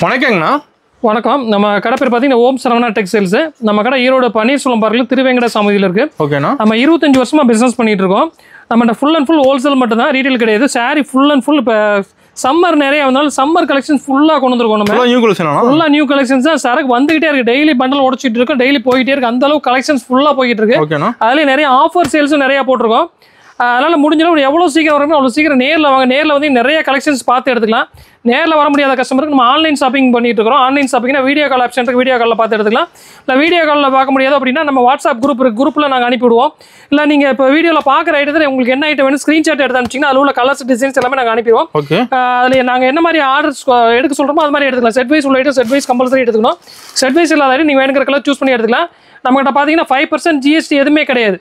வணக்கங்கண்ணா. வணக்கம். நம்ம கடை பேர் பார்த்தீங்கன்னா ஓம் சரவணா டெக்ஸ்டைல்ஸ். நம்ம கடை ஈரோடு பன்னீர்செல்வம் பார்க்கில் திருவேங்கட சமதியில் இருக்குது. ஓகேண்ணா. நம்ம 25 வருஷமாக பிஸ்னஸ் பண்ணிட்டு இருக்கோம். நம்மகிட்ட ஃபுல் அண்ட் ஃபுல் ஹோல்சேல் மட்டும் தான், ரீட்டைல் கிடையாது. சாரி ஃபுல் அண்ட் ஃபுல் இப்போ சம்மர் நிறைய வந்தாலும் சம்மர் கலெக்ஷன் ஃபுல்லாக கொண்டு வந்துருக்கோம். நம்ம நியூ கலெக்ஷன் ஃபுல்லாக நியூ கலெக்ஷன்ஸ் தான். சரக்கு வந்துகிட்டே இருக்கு, டெய்லி பண்டல் உடச்சிட்டு இருக்கோம், டெய்லி போயிட்டே இருக்கு. அந்த அளவுக்கு கலெக்ஷன்ஸ் ஃபுல்லாக போயிட்டு இருக்கு. ஓகேண்ணா. அதுலேயே நிறைய ஆஃபர் சேல்ஸும் நிறைய போட்டிருக்கோம். அதனால் முடிஞ்சளவு எவ்வளோ சீக்கிரம் வரணும் அவ்வளோ சீக்கிரம் நேரில் வாங்க. நேரில் வந்து நிறைய கலெக்ஷன்ஸ் பார்த்து எடுத்துக்கலாம். நேரில் வர முடியாத கஸ்டமருக்கு நம்ம ஆன்லைன் ஷாப்பிங் பண்ணிட்டு இருக்கிறோம். ஆன்லைன் ஷாப்பிங்னா வீடியோ கால் ஆப்ஷன் இருக்குது, வீடியோ காலில் பார்த்து எடுத்துக்கலாம். இல்லை வீடியோ காலில் பார்க்க முடியாது அப்படின்னா நம்ம வாட்ஸ்அப் குரூப் இருக்குது, குரூப்பில் நாங்கள் அனுப்பிவிடுவோம். இல்லை நீங்கள் இப்போ வீடியோவில் பார்க்குற ஐட்டத்தில் உங்களுக்கு என்ன ஐட்டம் வேணும் ஸ்க்ரீன்ஷாட் எடுத்து அனுப்பிச்சிங்கன்னா அதில் உள்ள கலர்ஸ் டிசைன்ஸ் எல்லாமே நாங்கள் அனுப்பிடுவோம். ஓகே. அதில் நாங்கள் என்ன மாதிரி ஆர்டர்ஸ் எடுக்க சொல்கிறோமோ அது மாதிரி எடுத்துக்கலாம். செட் வைஸ் உள்ள ஐட்டம் செட் வைஸ் கம்பல்சரி எடுத்துக்கணும். செட் வைஸ் இல்லாத ஐட்டம் நீங்கள் வேணுங்கிற கலர் சூஸ் பண்ணி எடுத்துக்கலாம். நம்மகிட்ட பார்த்தீங்கன்னா 5% ஜிஎஸ்டி எதுவுமே கிடையாது.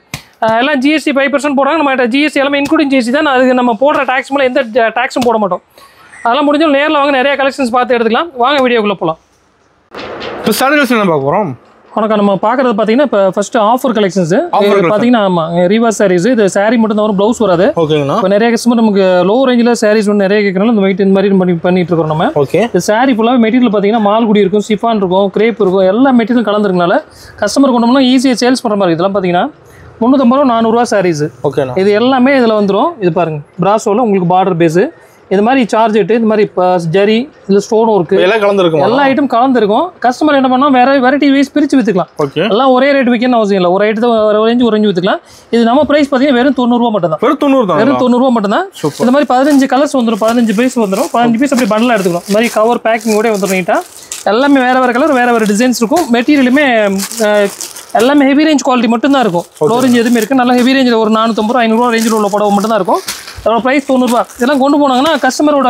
எல்லாம் ஜிஎஸ்டி 5% போடுறாங்க. நம்ம ஜிஎஸ்டி எல்லாமே இன்க்ளூடிங் ஜிஎஸ்டி தான். அதுக்கு நம்ம போடுற டேக்ஸ் மூலம் எந்த டேக்ஸும் போட மாட்டோம். அதெல்லாம் முடிஞ்சாலும் நேரில் வாங்க, நிறைய கலெக்ஷன்ஸ் பார்த்து எடுத்துக்கலாம். வாங்க வீடியோக்குள்ளே போகலாம். இப்போ சாரி கலெக்ஷன் என்ன பார்க்க போகிறோம்? வணக்கம். நம்ம பார்க்குறது பார்த்தீங்கன்னா இப்போ ஃபஸ்ட்டு ஆஃபர் கலெக்ஷன்ஸ் பார்த்தீங்கன்னா ஆமாம் ரிவர்ஸ் சாரீஸ். இது சாரீ மட்டும் தான் வரும், ப்ளவுஸ் வராது. ஓகேங்கண்ணா. இப்போ நிறைய கஸ்டமர் நமக்கு லோ ரேஞ்சில் சாரீஸ் வந்து நிறைய கேட்குறனால இந்த வெயிட் இந்த மாதிரி பண்ணிட்டு இருக்கோம் நம்ம. ஓகே. இந்த சாரீ ஃபுல்லாக மெட்டீரியல் பார்த்தீங்கன்னா மால்குடி இருக்கும், சிஃபான் இருக்கும், கிரேப் இருக்கும், எல்லா மெட்டீரியல் கலந்துருக்கனால கஸ்டமர் கொண்டு போனால் ஈஸியாக சேல்ஸ் பண்ணுற மாதிரி. இதெல்லாம் பார்த்தீங்கன்னா 350 ரூபா 400 ரூபா சாரீஸ். ஓகேண்ணா. இது எல்லாமே இதில் வந்துடும். இது பாருங்க, பிராசோவில் உங்களுக்கு பார்டர் பேஸு, இது மாதிரி சார்ஜெட்டு, இது மாதிரி இப்போ ஜரி, இதில் ஸ்டோன் ஒர்க்கு எல்லாம் கலந்துருக்கும். எல்லா ஐட்டம் கலந்துருக்கும். கஸ்டமர் என்ன பண்ணால் வேற வெரைட்டி வைஸ் பிரித்து விற்றுக்கலாம். ஓகே. எல்லாம் ஒரே ரேட் விற்கணும்னு அவசியம் இல்லை. ஒரு ஐட்டத்தை ஒரு ரேஞ்சு விற்றுக்கலாம். இது நம்ம ப்ரைஸ் பார்த்தீங்கன்னா வெறும் 90 ரூபா மட்டும் தான். வெறும் 90 தான். வெறும் 90 ரூபா மட்டும் தான். இந்த மாதிரி 15 கலர்ஸ் வந்துடும், 15 பீஸ் வந்துடும். 15 பீஸ் அப்படி பண்டலாக எடுத்துக்கணும். இந்த மாதிரி கவர் பேக்கிங் கூட வந்துடும் நீட்டாக. எல்லாமே வேறு வேறு கலர், வேறு வேறு டிசைன்ஸ் இருக்கும். மெட்டீரியலுமே எல்லாமே ஹெவி ரேஞ்ச் குவாலிட்டி மட்டும் தான் இருக்கும். லோ ரேஞ்ச் எதுவுமே இருக்குது. நல்லா ஹெவி ரேஞ்சில் ஒரு 450 ரூபா 500 ரூபா ரேஞ்சில் உள்ள புடவை மட்டும் தான் இருக்கும். அதோட ப்ரைஸ் 90 ரூபா. இதெல்லாம் கொண்டு போனாங்கன்னா கஸ்டமரோட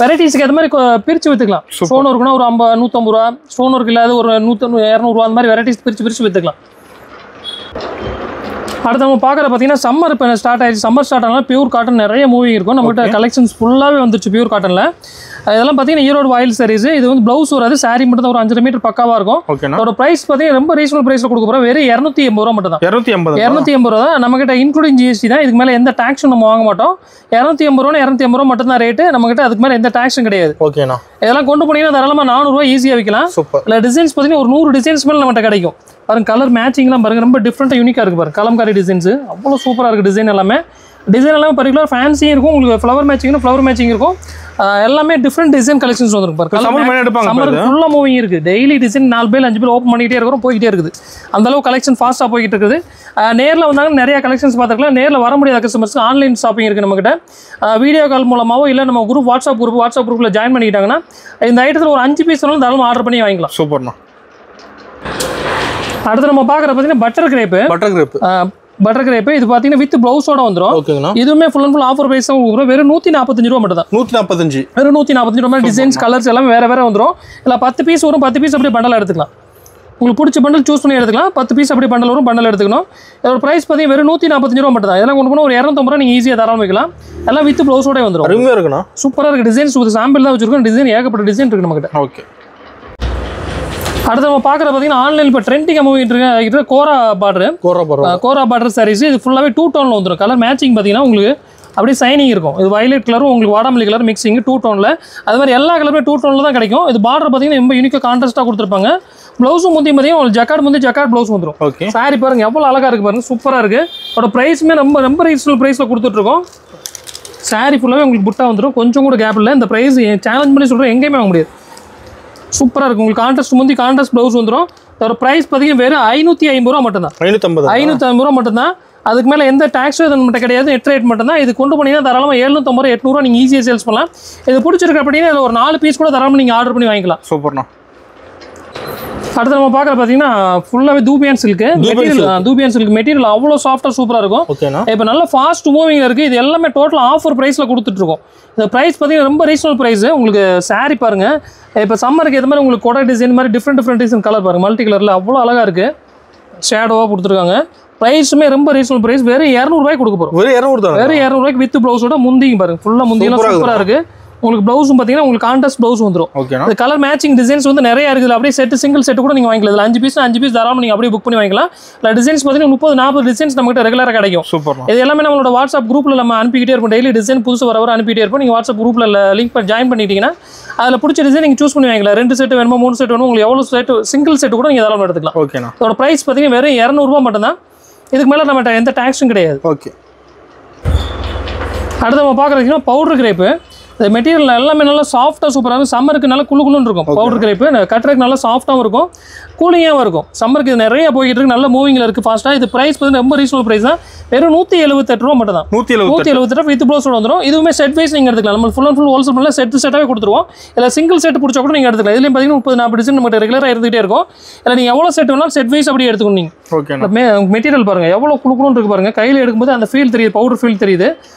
வெரைட்டிஸ்க்கு ஏற்ற மாதிரி பிரித்து விற்றுக்கலாம். ஸ்டோன் ஒர்க்குனா ஒரு 150 ரூபா, ஸ்டோன் ஒர்க் இல்லாத ஒரு 100 200 ரூபா, அந்த மாதிரி வெரைட்டிஸ் பிரித்து விற்றுக்கலாம். அடுத்து நம்ம பார்க்குற பார்த்தீங்கன்னா சம்மர் இப்போ ஸ்டார்ட் ஆயிடுச்சு. சம்மர் ஸ்டார்ட் ஆனால் பியூர் காட்டன் நிறைய மூவிங் இருக்கும். நம்மகிட்ட கலெக்ஷன்ஸ் ஃபுல்லாகவே வந்துருச்சு பியூர் காட்டனில். இதெல்லாம் பார்த்தீங்கன்னா ஈரோடு வாயில் சாரீஸ். இது வந்து ப்ளவுஸ் வராது, சாரி மட்டும் தான் ஒரு 5 மீட்டர் பக்காவாக இருக்கும். அதோட ப்ரைஸ் பார்த்தீங்கன்னா ரொம்ப ரீசனபிள் ப்ரைஸில் கொடுக்க போகிறோம். வெறும் 280 ரூபா மட்டும் தான். 280 ரூபா தான் நம்மகிட்ட இன்க்ளூடிங் ஜிஎஸ்டி தான். இதுக்கு மேலே எந்த டேக்ஸும் நம்ம வாங்க மாட்டோம். 280 ரூபா 280 ரூபா மட்டும் தான் ரேட்டு நம்மகிட்ட. அதுக்கு மேலே எந்த டேக்ஸும் கிடையாது. ஓகேண்ணா. இதெல்லாம் கொண்டு போனீங்கன்னா தாராளமாக 400 ரூபா ஈஸியாக விற்கலாம். இல்லை டிசைன்ஸ் பார்த்தீங்கன்னா ஒரு 100 டிசைன்ஸ் மேலே நம்மகிட்ட கிடைக்கும். பாருங்க, கலர் மேட்சிங்லாம் பாருங்க, ரொம்ப டிஃப்ரெண்ட்டாக யூனிக்காக இருக்குது பாருங்க. கலம்காரி டிசைன்ஸ் அவ்வளோ சூப்பராக இருக்குது. டிசைன் எல்லாமே பர்டிகுலர் ஃபேன்சியும் இருக்கும். உங்களுக்கு ஃப்ளவர் மேட்சிங்னா ஃப்ளவர் மேட்சிங் இருக்கும். எல்லாமே டிஃப்ரெண்ட் டிசைன் கலெக்ஷன்ஸ் வந்துருக்கு பாருங்க. சம்மருக்கு ஃபுல்லாக மூவிங் இருக்குது. டெய்லி டிசைன் 4 பேர் 5 பேர் ஓப்பன் பண்ணிகிட்டே இருக்கிறோம், போய்கிட்டே இருக்குது. அந்தளவு கலெக்ஷன் ஃபாஸ்ட்டாக போய்கிட்டு இருக்குது. நேரில் வந்தாங்கன்னா நிறைய கலெக்ஷன்ஸ் பார்த்துக்கலாம். நேரில் வர முடியாத கஸ்டமர்ஸ்க்கு ஆன்லைன் ஷாப்பிங் இருக்குது நம்மகிட்ட. வீடியோ கால் மூலமாவோ இல்லை நம்ம வாட்ஸ்அப் குரூப்பில் ஜாயின் பண்ணிக்கிட்டாங்கன்னா இந்த ஐட்டத்தில் ஒரு 5 பீஸ் தாராளமாக ஆர்டர் பண்ணி வாங்கிக்கலாம். சூப்பர்ண்ணா. அடுத்து நம்ம பார்க்குற பார்த்தீங்கன்னா பட்டர் கிரேப்பு. இது பார்த்தீங்கன்னா வித் ப்ளவுஸோட வந்துடும். ஓகேங்களா. இதுவுமே full and full offer price தான். வெறும் 145 ரூபா மட்டும் தான். 145 வெறும் 145 ரூபா. டிசைன்ஸ் கலர்ஸ் எல்லாமே வேறு வந்துடும். இல்லை 10 பீஸ் வரும். 10 பீஸ் அப்படியே பண்டலாக எடுத்துக்கலாம். உங்களுக்கு பிடிச்ச பண்டல் சூஸ் பண்ணி எடுத்துக்கலாம். 10 பீஸ் அப்படி பண்டல் வரும், பண்டல் எடுத்துக்கணும். இதோட ப்ரைஸ் பார்த்தீங்கன்னா வெறும் 145 ரூபா மட்டும் தான். இதெல்லாம் கொண்டு போனால் ஒரு 250 ரூபா நீங்கள் ஈஸியாக தரம் வைக்கலாம். எல்லாம் வித் ப்ளவுஸோட வந்துடும். அருமையாக இருக்குண்ணா. சூப்பராக இருக்குது. டிசைன்ஸ் ஒரு சாம்பிள் தான் வச்சிருக்கோம். டிசைன் ஏகப்பட்ட டிசைன் இருக்குது நம்மகிட்ட. ஓகே. அடுத்து நம்ம பார்க்குற பார்த்தீங்கன்னா ஆன்லைன் இப்போ ட்ரெண்டிங்காக மூவிட்டு இருக்க கோரா பார்டர் சாரீஸ். இது ஃபுல்லாகவே 2 டோனில் வந்துடும். கலர் மேட்சிங் பார்த்தீங்கன்னா உங்களுக்கு அப்படியே சைனிங் இருக்கும். இது வயலட் கலரும் உங்களுக்கு வாடாமல்லி கலர் மிக்சிங் 2 டோனில். அது மாதிரி எல்லா கலருமே 2 டோனில் தான் கிடைக்கும். இது பார்டர் பார்த்தீங்கன்னா ரொம்ப யூனிக்காக கான்ட்ராஸ்ட்டாக கொடுத்துருப்பாங்க. ப்ளவுஸும் முந்தி பார்த்தீங்கன்னா உங்களுக்கு ஜக்கார்ட் ப்ளவுஸ் வந்துடும். ஓகே. சாரி பாருங்க எவ்வளோ அழகாக இருக்குது பாருங்க, சூப்பராக இருக்குது. அதோட ப்ரைஸுமே ரொம்ப ரீசனபிள் ப்ரைஸில் கொடுத்துட்ருக்கோம். சாரி ஃபுல்லாகவே உங்களுக்கு புட்டா வந்துடும். கொஞ்சம் கூட கேப் இல்லை. இந்த ப்ரைஸ் சேலஞ்ச் பண்ணி சொல்கிறேன், எங்கேயுமே வாங்க முடியாது. சூப்பராக இருக்கும். உங்களுக்கு கான்ட்ராஸ்ட் ப்ளவுஸ் வந்துடும். அதோட ப்ரைஸ் பார்த்தீங்கன்னா வெறும் 550 ரூபா மட்டும் தான். 550 ரூபா மட்டும் தான். அதுக்கு மேலே எந்த டேக்ஸும் இது மட்டும் கிடையாது. நெட் ரேட் மட்டும் தான். இது கொண்டு போனீங்கன்னா தாராளமாக 750 800 ரூபா நீங்கள் ஈஸியாக சேல்ஸ் பண்ணலாம். இது பிடிச்சிருக்க அப்படின்னா இதில் ஒரு 4 பீஸ் கூட தாராளமாக நீங்கள் ஆர்டர் பண்ணி வாங்கிக்கலாம். சூப்பர்ண்ணா. அடுத்து நம்ம பார்க்குற பார்த்தீங்கன்னா ஃபுல்லாகவே தூபியான் சில்க் மெட்டீரியல் அவ்வளோ சாஃப்டாக சூப்பராக இருக்கும். இப்போ நல்ல ஃபாஸ்ட் மூவிங் இருக்குது. இது எல்லாமே டோட்டல் ஆஃபர் ப்ரைஸில் கொடுத்துட்ருக்கோம். இந்த ப்ரைஸ் பார்த்தீங்கன்னா ரொம்ப ரீசனபிள் ப்ரைஸ். உங்களுக்கு சாரி பாருங்கள், இப்போ சம்மருக்கு ஏற்ற மாதிரி உங்களுக்கு கொடை டிசைன் மாதிரி டிஃப்ரெண்ட் டிசைன் கலர் பாருங்கள். மல்டி கலரில் அவ்வளோ அழகாக இருக்குது. ஷேடோவாக கொடுத்துருக்காங்க. ப்ரைஸுமே ரொம்ப ரீசனபிள் ப்ரைஸ். வெறும் 200 ரூபாய்க்கு கொடுக்க போகிறோம். வெறும் 200 ரூபாய்க்கு வித் ப்ளவுஸோட முந்திங்க பாருங்கள். ஃபுல்லாக முந்தியெல்லாம் சூப்பராக இருக்குது. உங்களுக்கு ப்ளவுஸும் பார்த்தீங்கன்னா உங்களுக்கு கான்ட்ராஸ்ட் ப்ளவுஸ் வந்துடும். இந்த கலர் மேட்சிங் டிசைன்ஸ் வந்து நிறைய இருக்குது. அப்படியே சிங்கிள் செட்டு கூட நீங்கள் வாங்கிக்கலாம். இதில் 5 பீஸ் தாராளமாக நீங்கள் அப்படியே புக் பண்ணி வாங்கிக்கலாம். இல்லை டிசைன்ஸ் பார்த்தீங்கன்னா 30-40 டிசைன்ஸ் நம்மகிட்ட ரெகுலராக கிடைக்கும். சூப்பர். இது எல்லாமே நம்மளோட வாட்ஸ்அப் குரூப்பில் நம்ம அனுப்பிக்கிட்டே இருப்போம். டெய்லி டிசைன் புதுசு வர அனுப்பிட்டே இருப்போம். நீங்கள் வாட்ஸ்அப் குரூப்பில் லிங்க் ஜாயின் பண்ணிட்டீங்கன்னா அதில் பிடிச்ச டிசைன் நீங்கள் சூஸ் பண்ணி வாங்கிக்கலாம். 2 செட்டு வேணுமோ 3 செட் வேணுமோ, உங்களுக்கு எவ்வளோ செட்டு சிங்கிள் செட்டு கூட நீங்கள் தாராளமாக எடுத்துக்கலாம். ஓகேண்ணா. அதோட ப்ரைஸ் பார்த்தீங்கன்னா வெறும் 200 ரூபா மட்டும்தான். இதுக்கு மேலே நம்ம எந்த டேக்ஸும் கிடையாது. ஓகே. அடுத்து நம்ம பார்க்குறதுன்னா பவுடர் கிரேப்பு. இந்த மெட்டீரியல் எல்லாமே நல்லா சாஃப்ட்டாக சூப்பராக இருக்கும். சம்மருக்கு நல்லா குளுன்னு இருக்கும். பவுடர் கிரேப்பு கட்டுறதுக்கு நல்லா சாஃப்ட்டாகவும் இருக்கும், கூலிங்காகவும் இருக்கும். சம்மருக்கு இது நிறைய போய்கிட்டு இருக்கு, நல்ல மூவிங்கில் இருக்குது ஃபாஸ்ட்டாக. இது ப்ரைஸ் பார்த்தீங்கன்னா ரொம்ப ரீசனபிள் ப்ரைஸ் தான். வெறும் 178 ரூபா மட்டும் தான். 178 வித் ப்ளவுஸோட வந்துடும். இதுவுமே செட் வைஸ் நீங்கள் எடுத்துக்கலாம். நம்ம ஃபுல் அண்ட் ஃபுல் ஹோல்சேல் பண்ணல செட்டாகவே கொடுத்துருவோம். இல்லை சிங்கிள் செட் பிடிச்சா கூட நீங்கள் எடுத்துக்கலாம். இதுலேயும் பார்த்தீங்கன்னா 30-40 டிசைன் நம்மகிட்ட ரெகுலராக இருந்துகிட்டே இருக்கும். இல்லை நீங்கள் எவ்வளோ செட் வேணாலும் செட் வைஸ் அப்படியே எடுத்துக்கணும். நீங்கள் மெட்டீரியல் பாருங்கள் எவ்வளோ குளுன்னு இருக்கு பாருங்கள். கையில் எடுக்கும்போது அந்த ஃபீல் தெரியுது, பவுடர் ஃபீல் தெரியுது.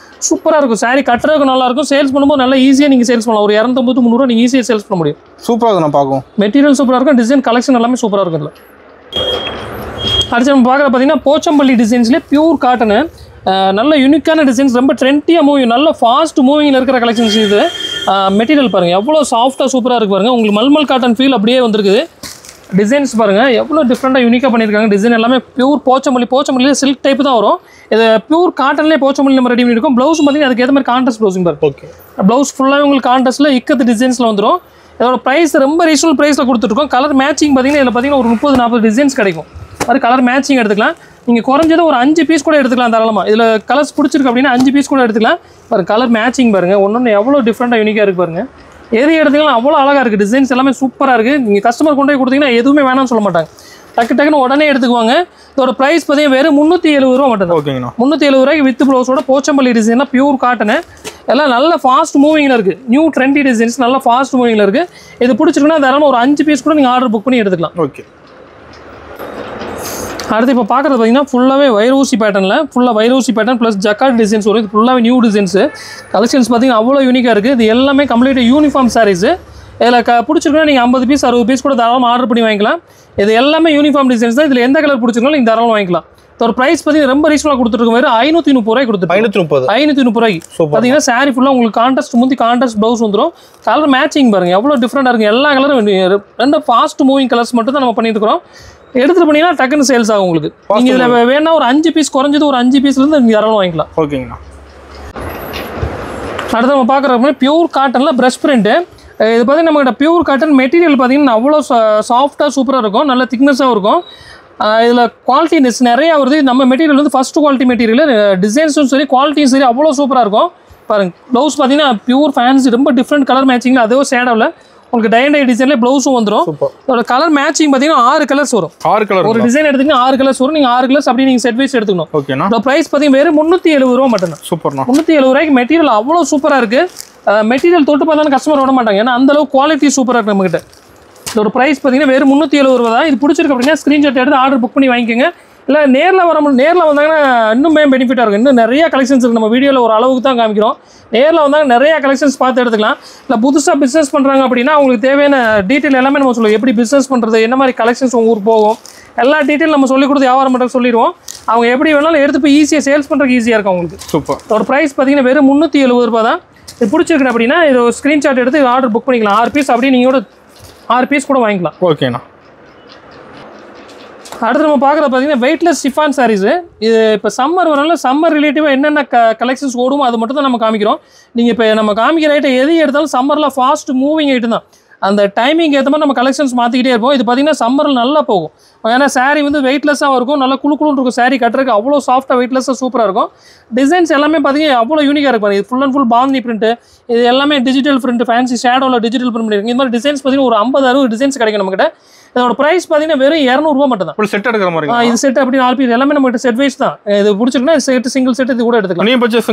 சூப்பராக இருக்கும். சாரி கட்டுறதுக்கு நல்லா இருக்கும். சேல்ஸ் பண்ணும்போது நல்லா ஈஸியாக நீங்கள் சேல்ஸ் பண்ணலாம். ஒரு 250-300 நீங்கள் ஈஸியாக சேல்ஸ் பண்ண முடியும். சூப்பராக இருக்கும். நான் பார்க்கும் மெட்டீரியல் சூப்பராக இருக்கும். டிசைன் கலெக்ஷன் எல்லாமே சூப்பராக இருக்கும். இதில் அடுத்து நம்ம பார்க்குறது பார்த்தீங்கன்னா போச்சம்பள்ளி டிசைன்ஸ்லேயே பியூர் காட்டனு. நல்ல யூனிக்கான டிசைன்ஸ், ரொம்ப ட்ரெண்டியாக மூவிங், நல்ல ஃபாஸ்ட் மூவிங்கில் இருக்கிற கலெக்ஷன்ஸ். இது மெட்டீரியல் பாருங்கள் எவ்வளோ சாஃப்ட்டாக சூப்பராக இருக்குது பாருங்கள். உங்களுக்கு மல்மல் காட்டன் ஃபீல் அப்படியே வந்துருக்குது. டிசைன்ஸ் பாருங்கள் எவ்வளோ டிஃப்ரெண்ட்டாக யூனிக்காக பண்ணியிருக்காங்க. டிசைன் எல்லாமே பியூர் போச்சம்பள்ளியில் சில்க் டைப் தான் வரும். இது பியூர் காட்டன்லேயே போச்சம்பள்ளி நம்ம ரெடி பண்ணியிருக்கோம். ப்ளவுஸ் பார்த்தீங்கன்னா அதுக்கு ஏற்ற மாதிரி கான்ட்ராஸ்ட் ப்ளவுஸிங் பாருங்க. ஓகே. ப்ளவுஸ் ஃபுல்லாகவே உங்களுக்கு கான்ட்ராஸ்ட்டில் இக்கத்து டிசைன்ஸில் வந்துடும். இதோட ப்ரைஸ் ரொம்ப ரீசனபிள் ப்ரைஸில் கொடுத்துருக்கோம். கலர் மேட்சிங் பார்த்தீங்கன்னா இதில் பார்த்தீங்கன்னா ஒரு 30-40 டிசைன்ஸ் கிடைக்கும். அது கலர் மேட்சிங் எடுத்துக்கலாம். நீங்கள் குறைஞ்சது ஒரு 5 பீஸ் கூட எடுத்துக்கலாம் தாராளமாக. இதில் கலர்ஸ் பிடிச்சிருக்கு அப்படின்னா 5 பீஸ் கூட எடுத்துக்கலாம். பாருங்கள் கலர் மேட்சிங் பாருங்கள், ஒன்று எவ்வளோ டிஃப்ரெண்ட்டாக யூனிக்காக இருக்குது பாருங்கள். எது எடுத்துக்கலாம் அவ்வளோ அழகாக இருக்குது. டிசைன்ஸ் எல்லாமே சூப்பராக இருக்குது. நீங்கள் கஸ்டமர் கொண்டு போய் கொடுத்தீங்கன்னா எதுவுமே வேணாம்னு சொல்ல மாட்டாங்க. டக்குன்னு உடனே எடுத்துக்குவாங்க. இதோட ப்ரைஸ் பார்த்தீங்கன்னா வெறும் 370 ரூபா மட்டும் தான். ஓகேங்கண்ணா. 370 ரூபாய்க்கு வித் ப்ளவுஸோட போச்சம்பள்ளி டிசைனாக பியூர் காட்டனு. எல்லாம் நல்ல ஃபாஸ்ட் மூவிங்கில் இருக்குது. நியூ ட்ரெண்டி டிசைன்ஸ் நல்ல ஃபாஸ்ட் மூவிங்கில் இருக்குது. இது பிடிச்சிருக்குன்னா தாராளமாக ஒரு 5 பீஸ் கூட நீங்கள் ஆர்டர் புக் பண்ணி எடுத்துக்கலாம். ஓகே. அடுத்து இப்போ பார்க்குறது பார்த்தீங்கன்னா ஃபுல்லாகவே வைரோசி பேட்டர்னில், ஃபுல்லாக வைரோசி பேட்டர்ன் ப்ளஸ் ஜக்கார்ட் டிசைன்ஸ் வரும். இது ஃபுல்லாகவே நியூ டிசைன்ஸு. கலெக்ஷன்ஸ் பார்த்தீங்கன்னா அவ்வளோ யூனிக்காக இருக்குது. இது எல்லாமே கம்ப்ளீட்டாக யூனிஃபார்ம் சாரீஸு. இதில் பிடிச்சிருக்குன்னா நீங்கள் 50 பீஸ் 60 பீஸ் கூட தாராளமாக ஆர்டர் பண்ணி வாங்கிக்கலாம். இது எல்லாமே யூனிஃபார்ம் டிசைன்ஸ் தான். இதில் எந்த கலர் பிடிச்சிருக்கோம் நீங்கள் தாராளமாக வாங்கிக்கலாம். ஒரு ப்ரைஸ் பார்த்தீங்கன்னா ரொம்ப ரீசனாக கொடுத்துருக்க மாதிரி 530 ரூபாய் கொடுத்துருக்கோம். 530 ரூபாய்க்கு பார்த்தீங்கன்னா சாரி ஃபுல்லாக உங்களுக்கு கான்ட்ராஸ்ட் முந்தி கான்ட்ராஸ்ட் ப்ளவுஸ் வந்துடும். கலர் மேட்சிங் பாருங்கள் எவ்வளோ டிஃப்ரெண்ட்டாக இருக்குது. எல்லா கலரும் ரெண்டு ஃபாஸ்ட் மூவிங் கலர்ஸ் மட்டும் தான் நம்ம பண்ணிட்டு இருக்கிறோம். எடுத்துகிட்டு போனீங்கன்னா டக்குன்னு சேல்ஸ் ஆகும் உங்களுக்கு. நீங்கள் இதில் வேணா ஒரு 5 பீஸ் குறைஞ்சது ஒரு 5 பீஸ்லேருந்து நீங்கள் தாராளமாக வாங்கிக்கலாம். ஓகேங்கண்ணா. அடுத்து நம்ம பார்க்குற மாதிரி பியூர் காட்டனில் ப்ரஷ் பிரிண்ட்டு. இது பார்த்தீங்கன்னா நம்மகிட்ட பியூர் காட்டன் மெட்டீரியல் பார்த்தீங்கன்னா அவ்வளோ சாஃப்ட்டாக சூப்பராக இருக்கும், நல்ல திக்னஸாகவும் இருக்கும். இதில் குவாலிட்டினஸ் நிறையா வருது. நம்ம மெட்டீரியல் வந்து ஃபஸ்ட் குவாலிட்டி மெட்டீரியல். டிசைன்ஸும் சரி குவாலிட்டியும் சரி அவ்வளோ சூப்பராக இருக்கும். பாருங்கள் ப்ளவுஸ் பார்த்தீங்கன்னா பியூர் ஃபேன்சி, ரொம்ப டிஃப்ரெண்ட் கலர் மேட்சிங்கில் அதே ஷேடோவில் உங்களுக்கு டை அண்ட் டை டிசைன்லேயே ப்ளவுஸும் வந்துடும். இதோட கலர் மேட்சிங் பார்த்தீங்கன்னா 6 கலர்ஸ் வரும். 6 கலர் ஒரு டிசைன் எடுத்தீங்கன்னா 6 கலர்ஸ் வரும். நீங்கள் 6 கலர்ஸ் அப்படி நீங்கள் செட் வைஸ் எடுத்துக்கணும். ஓகேண்ணா. இந்த ப்ரைஸ் பார்த்தீங்கன்னா வெறும் 370 ரூபா மட்டும் தான். சூப்பர்ண்ணா. 370 ரூபாய்க்கு மெட்டீரியல் அவ்வளோ சூப்பராக இருக்குது. மெட்டீரியல் தொட்டு பார்த்தாலும் கஸ்டமர் விட மாட்டாங்க, ஏன்னா அந்தளவு குவாலிட்டி சூப்பராக இருக்குது நம்மகிட்ட. இதோட ப்ரைஸ் பார்த்தீங்கன்னா வெறும் 370 ரூபா தான். இது பிடிச்சிருக்கு அப்படின்னா ஸ்க்ரீன்ஷாட் எடுத்து ஆர்டர் புக் பண்ணி வாங்கிக்கோங்க. இல்லை நேரில் வந்தாங்கன்னா இன்னுமே பெனிஃபிட்டாக இருக்கும். இன்னும் நிறையா கலெக்ஷன்ஸ் இருக்குது. நம்ம வீடியோவில் ஒரு அளவுக்கு தான் காமிக்கிறோம். நேரில் வந்தாங்க நிறையா கலெக்ஷன்ஸ் பார்த்து எடுத்துக்கலாம். இல்லை புதுசாக பிஸ்னஸ் பண்ணுறாங்க அப்படின்னா அவங்களுக்கு தேவையான டீட்டெயில் எல்லாமே நம்ம சொல்லுவோம். எப்படி பிஸ்னஸ் பண்ணுறது, என்ன மாதிரி கலெக்ஷன்ஸ் உங்கள் ஊருக்கு போகும், எல்லா டீட்டெயில் நம்ம சொல்லிக் கொடுத்து வியாபாரம் பண்ணுறது சொல்லிடுவோம். அவங்க எப்படி வேணாலும் எடுத்து போய் ஈஸியாக சேல்ஸ் பண்ணுறதுக்கு ஈஸியாக இருக்கும் அவங்களுக்கு. சூப்பர். ஒரு ப்ரைஸ் பார்த்தீங்கன்னா வெறும் 370 ரூபா தான். இது பிடிச்சிருக்கு அப்படின்னா இது ஒரு ஸ்க்ரீன்ஷாட் எடுத்து ஆர்டர் புக் பண்ணிக்கலாம். 6 பீஸ் அப்படியே நீங்கள் 6 பீஸ் கூட வாங்கிக்கலாம். ஓகேண்ணா. அடுத்து நம்ம பார்க்குறது பார்த்தீங்கன்னா வெயிட்லெஸ் ஷிஃபான் சாரீஸு. இது இப்போ சம்மர் வரனால சம்மர் ரிலேட்டிவாக என்னென்ன கலெக்ஷன்ஸ் ஓடுமோ அது மட்டும் தான் நம்ம காமிக்கிறோம். நீங்கள் இப்போ நம்ம காமிக்கிற ஐட்டம் எது எடுத்தாலும் சம்மரில் ஃபாஸ்ட் மூவிங் ஐட்டம் தான். அந்த டைமிங் ஏற்ற மாதிரி நம்ம கலெக்ஷன்ஸ் மாற்றிக்கிட்டே இருப்போம். இது பார்த்தீங்கன்னா சம்மரில் நல்லா போகும். ஏன்னா சாரீ வந்து வெயிட்லெஸ்ஸாக இருக்கும், நல்லா குழுன்னு இருக்கும். சாரீ கட்டுறதுக்கு அவ்வளோ சாஃப்ட்டாக வெயிட்லெஸ்ஸாக சூப்பராக இருக்கும். டிசைன்ஸ் எல்லாமே பார்த்தீங்கன்னா அவ்வளோ யூனிக்காக இருக்கும். இது ஃபுல் அண்ட் ஃபுல் பாந்தி பிரிண்ட்டு, இது எல்லாமே டிஜிட்டல் பிரிண்ட், ஃபேன்சி ஷேடோவில் டிஜிட்டல் பிரிண்ட் பண்ணிருக்கு. இந்த மாதிரி டிசைன்ஸ் பார்த்தீங்கன்னா ஒரு 50-60 டிசைன்ஸ் கிடைக்கும் நம்மகிட்ட. இதோட ப்ரைஸ் பார்த்தீங்கன்னா வெறும் 200 ரூபா மட்டும் தான். செட் எடுக்கிற மாதிரி இது செட் அப்படி 4 பீஸ் எல்லாமே நம்ம செட் வைஸ் தான். இது பிடிச்சிருக்குன்னா செட் சிங்கிள் செட் இது கூட எடுத்துக்கலாம்.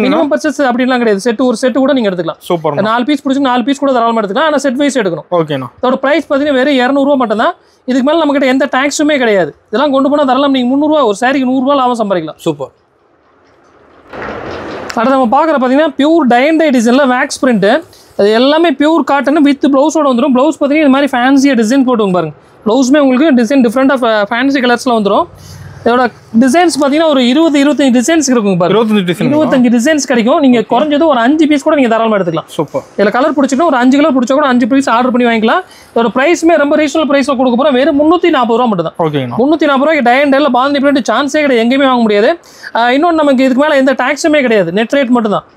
மினிமம் பர்ச்சேஸ் அப்படிலாம் கிடையாது. செட் ஒரு செட் கூட நீங்கள் எடுத்துக்கலாம். சூப்பர். 4 பீஸ் பிடிச்சி 4 பீஸ் கூட தாராளமாக எடுத்துக்கலாம். ஆனால் செட் வைஸ் எடுக்கணும். ஓகேண்ணா. இதோட ப்ரைஸ் பார்த்தீங்கன்னா வெறும் 200 ரூபா மட்டும் தான். இதுக்கு மேலே நம்மகிட்ட எந்த டேக்ஸுமே கிடையாது. இதெல்லாம் கொண்டு போனால் தாராளம் நீங்கள் 300 ரூபா, ஒரு சாரிக்கு 100 ரூபா லாபம் சம்பாதிக்கலாம். சூப்பர். அடுத்து நம்ம பார்க்குற பார்த்தீங்கன்னா பியூர் டை அண்ட் டை டிசைனில் வேக்ஸ் பிரிண்ட்டு. அது எல்லாமே பியூர் காட்டன் வித் ப்ளவுஸோட வந்துடும். ப்ளவுஸ் பார்த்தீங்கன்னா இது மாதிரி ஃபேன்சியாக டிசைன் போட்டுங்க பாருங்க. ப்ளவுஸுமே உங்களுக்கு டிசைன் டிஃப்ரெண்ட்டாக ஃபேன்சி கலர்ஸில் வந்துடும். இதோட டிசைன்ஸ் பார்த்தீங்கன்னா ஒரு 20-25 டிசைன்ஸ் இருக்குங்க பாருங்க. 25 டிசைன்ஸ் கிடைக்கும். நீங்கள் குறைஞ்சது ஒரு 5 பீஸ் கூட நீங்கள் தாராளமாக எடுத்துக்கலாம். சூப்பர். இதில் கலர் பிடிச்சிட்டு ஒரு 5 கலர் பிடிச்சா கூட 5 பீஸ் ஆர்டர் பண்ணி வாங்கிக்கலாம். இதோட ப்ரைஸுமே ரொம்ப ரீசனபிள் ப்ரைஸில் கொடுக்க போகிறோம். வெறும் 340 ரூபா மட்டும் தான். 340 ரூபாய்க்கு டை அண்ட் டேல பாந்தி பிரிண்ட் சான்ஸே கிடையாது, எங்கேயுமே வாங்க முடியாது. இன்னொன்று நமக்கு இதுக்கு மேலே எந்த டாக்ஸுமே கிடையாது, நெட் ரேட் மட்டும் தான்.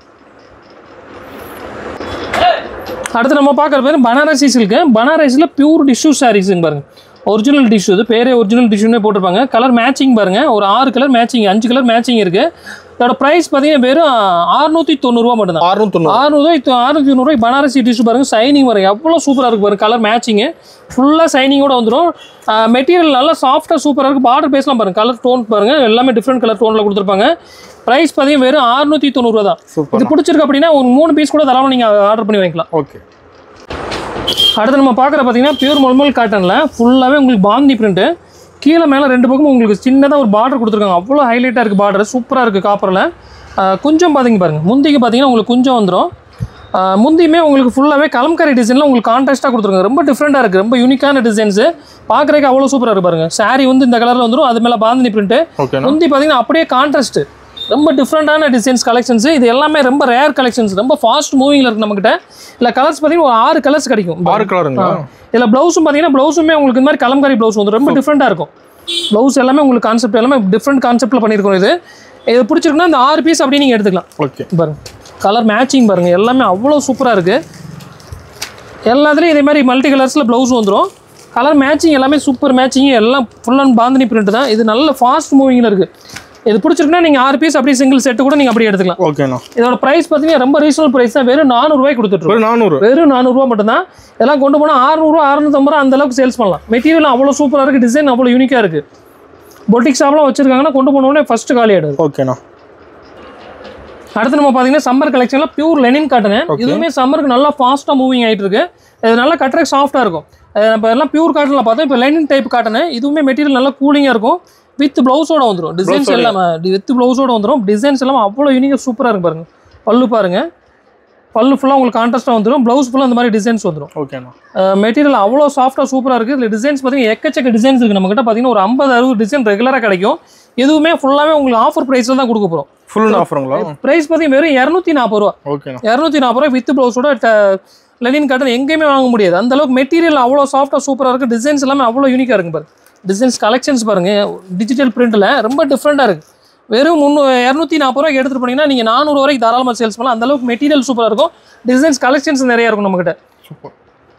அடுத்து நம்ம பார்க்குற பேர் பனாரசி சில்க்கு. பனாரசியில் பியூர் டிஷ்யூ சாரீஸுங்க பாருங்க. ஒரிஜினல் டிஷ்யூ, இது பேரே ஒரிஜினல் டிஷ்யூனே போட்டிருப்பாங்க. கலர் மேட்சிங் பாருங்கள், ஒரு 6 கலர் மேட்சிங், 5 கலர் மேட்சிங் இருக்குது. இதோட ப்ரைஸ் பார்த்தீங்கன்னா வெறும் 690 ரூபா மட்டும் தான். 690 பனாரசி டிஷ்யூ பாருங்கள். சைனிங் பாருங்க, எவ்வளோ சூப்பராக இருக்குது பாருங்கள். கலர் மேட்சிங்கு ஃபுல்லாக சைனிங்கோட வந்துடும். மெட்டீரியல் நல்லா சாஃப்டாக சூப்பராக இருக்குது. பார்டர் பேஸ்லாம் பாருங்கள், கலர் டோன் பாருங்கள், எல்லாமே டிஃப்ரெண்ட் கலர் டோனில் கொடுத்துருப்பாங்க. ப்ரைஸ் பார்த்தீங்கன்னா வெறும் 690 ரூபா தான். இது பிடிச்சிருக்கு அப்படின்னா ஒரு 3 பீஸ் கூட தராமல் நீங்கள் ஆர்டர் பண்ணி வாங்கிக்கலாம். ஓகே. அடுத்து நம்ம பார்க்குற பார்த்தீங்கன்னா பியூர் மல்மல் காட்டனில் ஃபுல்லாகவே உங்களுக்கு பாந்தி பிரிண்ட்டு. கீழே மேலே 2 பக்கமும் உங்களுக்கு சின்னதாக ஒரு பார்டர் கொடுத்துருக்காங்க. அவ்வளோ ஹைலைட்டாக இருக்குது பார்டர், சூப்பராக இருக்குது காப்பரில். குஞ்சம் பார்த்தீங்க பாருங்கள், முந்திக்கு பார்த்தீங்கன்னா உங்களுக்கு குஞ்சம் வந்துடும். முந்தியுமே உங்களுக்கு ஃபுல்லாகவே கலம்காரி டிசைனில் உங்களுக்கு கான்ட்ராஸ்ட்டாக கொடுத்துருக்காங்க. ரொம்ப டிஃப்ரெண்ட்டாக இருக்குது, ரொம்ப யூனிக்கான டிசைன்ஸு. பார்க்குறதுக்கு அவ்வளோ சூப்பராக இருக்குது பாருங்கள். சாரீ வந்து இந்த கலரில் வந்துடும், அது மேலே பாந்தி பிரிண்ட்டு. முந்தி பார்த்தீங்கன்னா அப்படியே கான்ட்ராஸ்ட்டு, ரொம்ப டிஃப்ரெண்ட்டான டிசைன்ஸ் கலெக்ஷன்ஸ். இது எல்லாமே ரொம்ப ரேர் கலெக்ஷன்ஸ், ரொம்ப ஃபாஸ்ட் மூவிங்கில் இருக்குது நம்மகிட்ட. இல்லை கலர்ஸ் பார்த்தீங்கன்னா ஒரு 6 கலர்ஸ் கிடைக்கும். 6 கலருங்களா? இதில் ப்ளவுஸும் பார்த்தீங்கன்னா ப்ளவுஸுமே உங்களுக்கு இந்த மாதிரி கலம்காரி ப்ளவுஸ் வந்து ரொம்ப டிஃப்ரெண்ட்டாக இருக்கும். ப்ளவுஸ் எல்லாமே உங்களுக்கு கான்செப்ட் எல்லாமே டிஃப்ரெண்ட் கான்செப்ட்டில் பண்ணியிருக்கோம். இது பிடிச்சிருக்குன்னா இந்த 6 பீஸ் அப்படியே நீங்கள் எடுத்துக்கலாம். ஓகே. பாருங்கள் கலர் மேட்சிங் பாருங்கள், எல்லாமே அவ்வளோ சூப்பராக இருக்குது. எல்லாத்துலேயும் இதே மாதிரி மல்டி கலர்ஸில் ப்ளவுஸ் வந்துடும். கலர் மேட்சிங் எல்லாமே சூப்பர் மேட்சிங், எல்லாம் ஃபுல் அண்ட் பாந்தினி பிரிண்ட் தான். இது நல்ல ஃபாஸ்ட் மூவிங்கில் இருக்குது. இது பிடிச்சிருக்குன்னா நீங்கள் 6 பீஸ் அப்படியே சிங்கிள் செட்டு கூட நீங்கள் அப்படியே எடுத்துக்கலாம். ஓகேண்ணா. இதோட ப்ரைஸ் பார்த்தீங்கன்னா ரொம்ப ரீசனபிள் ப்ரைஸ் தான். வெறும் 400 ரூபாய்க்கு கொடுத்துட்ருக்கோம். வெறும் 400 ரூபா மட்டும் தான். இதெல்லாம் கொண்டு போனால் 600, 650 அந்த அளவுக்கு சேல்ஸ் பண்ணலாம். மெட்டீரியல் அவ்வளோ சூப்பராக இருக்குது, டிசைன் அவ்வளோ யூனிக்காக இருக்குது. பொட்டிக் ஷாப்லாம் வச்சிருக்காங்கன்னா கொண்டு போனோடனே ஃபஸ்ட்டு காலி ஆகிடுது. ஓகேண்ணா. அடுத்து நம்ம பார்த்தீங்கன்னா சம்மர் கலெக்ஷனில் பியூர் லெனின் காட்டுங்க. இதுவுமே சம்மருக்கு நல்லா ஃபாஸ்ட்டாக மூவிங் ஆகிட்டு இருக்கு. இது நல்லா கட்டுறதுக்கு சாஃப்ட்டாக இருக்கும். நம்ம எல்லாம் பியூர் காட்டனில் பார்த்தோம். இப்போ லெனின் டைப் காட்டனு, இதுவுமே மெட்டீரியல் நல்லா கூலிங்காக இருக்கும். வித் ப்ளவுஸோட வந்துடும். டிசைன்ஸ் எல்லாம் வித் ப்ளவுஸோட வந்துடும். டிசைன்ஸ் எல்லாம் அவ்வளோ யூனிக்காக சூப்பராக இருக்கும் பாருங்கள். பல்லு பாருங்கள், பல்லு ஃபுல்லாக உங்களுக்கு கான்ட்ராஸ்ட்டாக வந்துடும். ப்ளவுஸ் ஃபுல்லாக அந்த மாதிரி டிசைன்ஸ் வந்துடும். ஓகேண்ணா. மெட்டீரியல் அவ்வளோ சாஃப்ட்டாக சூப்பராக இருக்குது. இதில் டிசைன்ஸ் பார்த்தீங்கன்னா எக்கச்சக்க டிசைன்ஸ் இருக்குது. நம்மகிட்ட பார்த்தீங்கன்னா ஒரு 50-60 டிசைன் ரெகுலராக கிடைக்கும். எதுவுமே ஃபுல்லாகவே உங்களுக்கு ஆஃபர் ப்ரைஸில் தான் கொடுக்க போகிறோம். ஃபுல் ஆஃபருங்களா? ப்ரைஸ் பார்த்தீங்கன்னா வெறும் 240 ரூபா. ஓகேண்ணா. 240 ரூபா வித் ப்ளவுஸோட. லெனின் காட்டன் எங்கேயுமே வாங்க முடியாது, அந்த அளவுக்கு மெட்டீரியல் அவ்வளோ சாஃப்ட்டாக சூப்பராக இருக்குது. டிசைன்ஸ் எல்லாமே அவ்வளோ யூனிக்காக இருக்குது பாருங்கள். டிசைன்ஸ் கலெக்ஷன்ஸ் பாருங்கள், டிஜிட்டல் பிரிண்டில் ரொம்ப டிஃப்ரெண்ட்டாக இருக்குது. வெறும் 240 ரூபாய்க்கு எடுத்துகிட்டு போனீங்கன்னா நீங்கள் 400 வரைக்கும் தாராளமாக சேல்ஸ் பண்ணலாம். அந்தளவுக்கு மெட்டீரியல் சூப்பராக இருக்கும். டிசைன்ஸ் கலெக்ஷன்ஸ் நிறையா இருக்கும் நம்மகிட்ட. சூப்பர்.